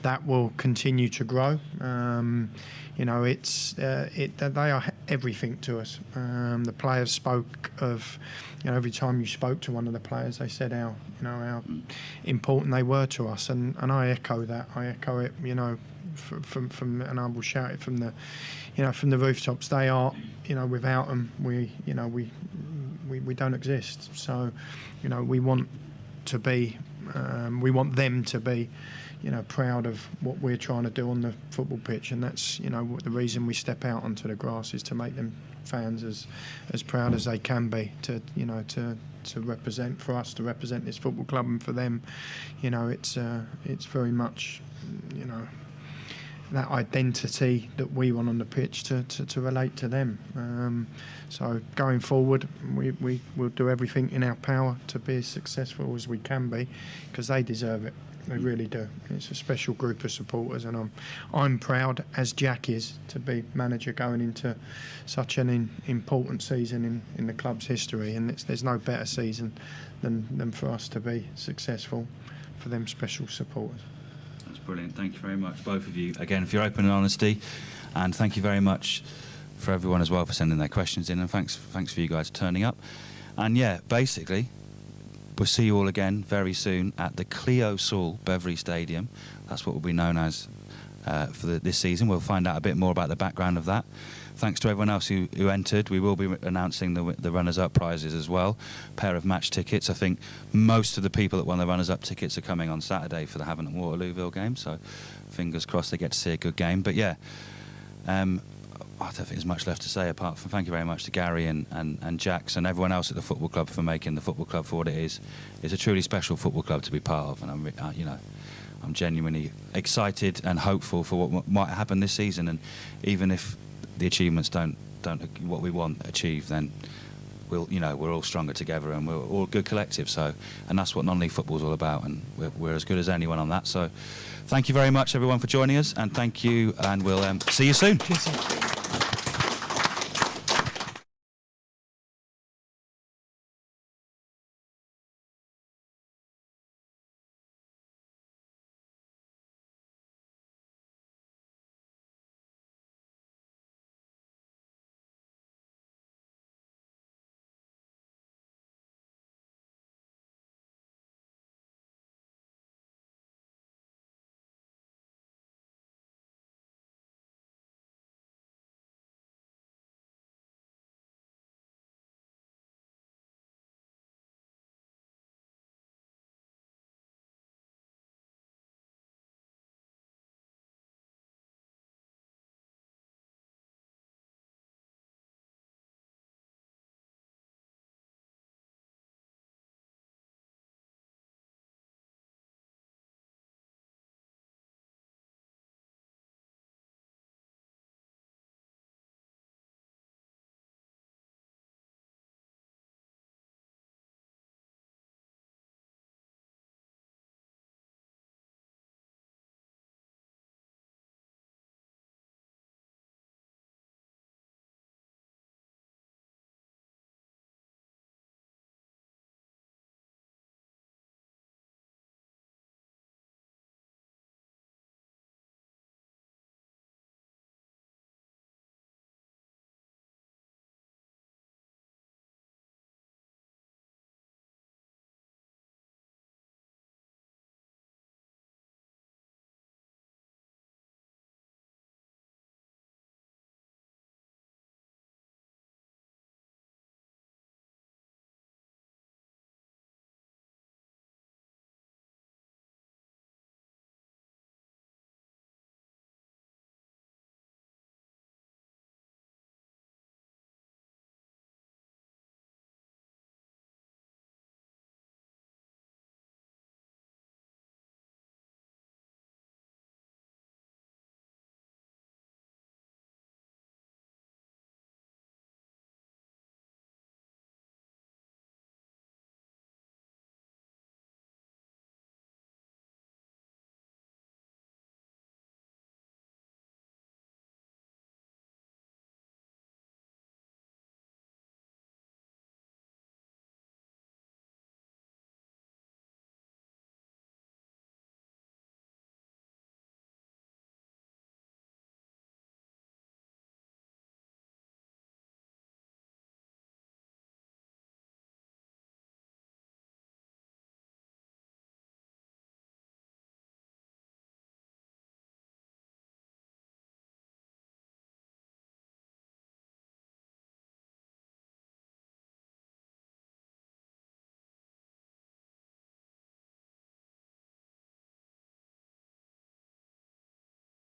that will continue to grow. You know, they are everything to us. The players spoke of, you know, every time you spoke to one of the players, they said how important they were to us, and I echo that. I echo it, you know, from and I will shout it from the, you know, from the rooftops. They are, you know, without them, we don't exist. So, you know, we want them to be, you know, proud of what we're trying to do on the football pitch, and that's, you know, the reason we step out onto the grass is to make them fans as proud as they can be, to, you know, to represent, for us to represent this football club, and for them, you know, it's very much, you know, that identity that we want on the pitch to relate to them. So going forward, we will do everything in our power to be as successful as we can be, because they deserve it. They really do. It's a special group of supporters, and I'm proud, as Jack is, to be manager going into such an important season in the club's history. And there's no better season than for us to be successful for them special supporters. That's brilliant. Thank you very much, both of you, again, for your open and honesty, and thank you very much for everyone as well for sending their questions in, and thanks for you guys turning up. And yeah, basically, we'll see you all again very soon at the Clio Saul Beverley Stadium. That's what will be known as for this season. We'll find out a bit more about the background of that. Thanks to everyone else who entered. We will be announcing the runners-up prizes as well. Pair of match tickets. I think most of the people that won the runners-up tickets are coming on Saturday for the Havant and Waterlooville game, so fingers crossed they get to see a good game. But yeah, I don't think there's much left to say apart from thank you very much to Gary and Jax and everyone else at the football club for making the football club for what it is. It's a truly special football club to be part of, and I'm genuinely excited and hopeful for what might happen this season. And even if the achievements don't what we want achieve, then we're all stronger together, and we're all a good collective. So, and that's what non-league football's all about, and we're as good as anyone on that. So, thank you very much, everyone, for joining us, and thank you, and we'll see you soon.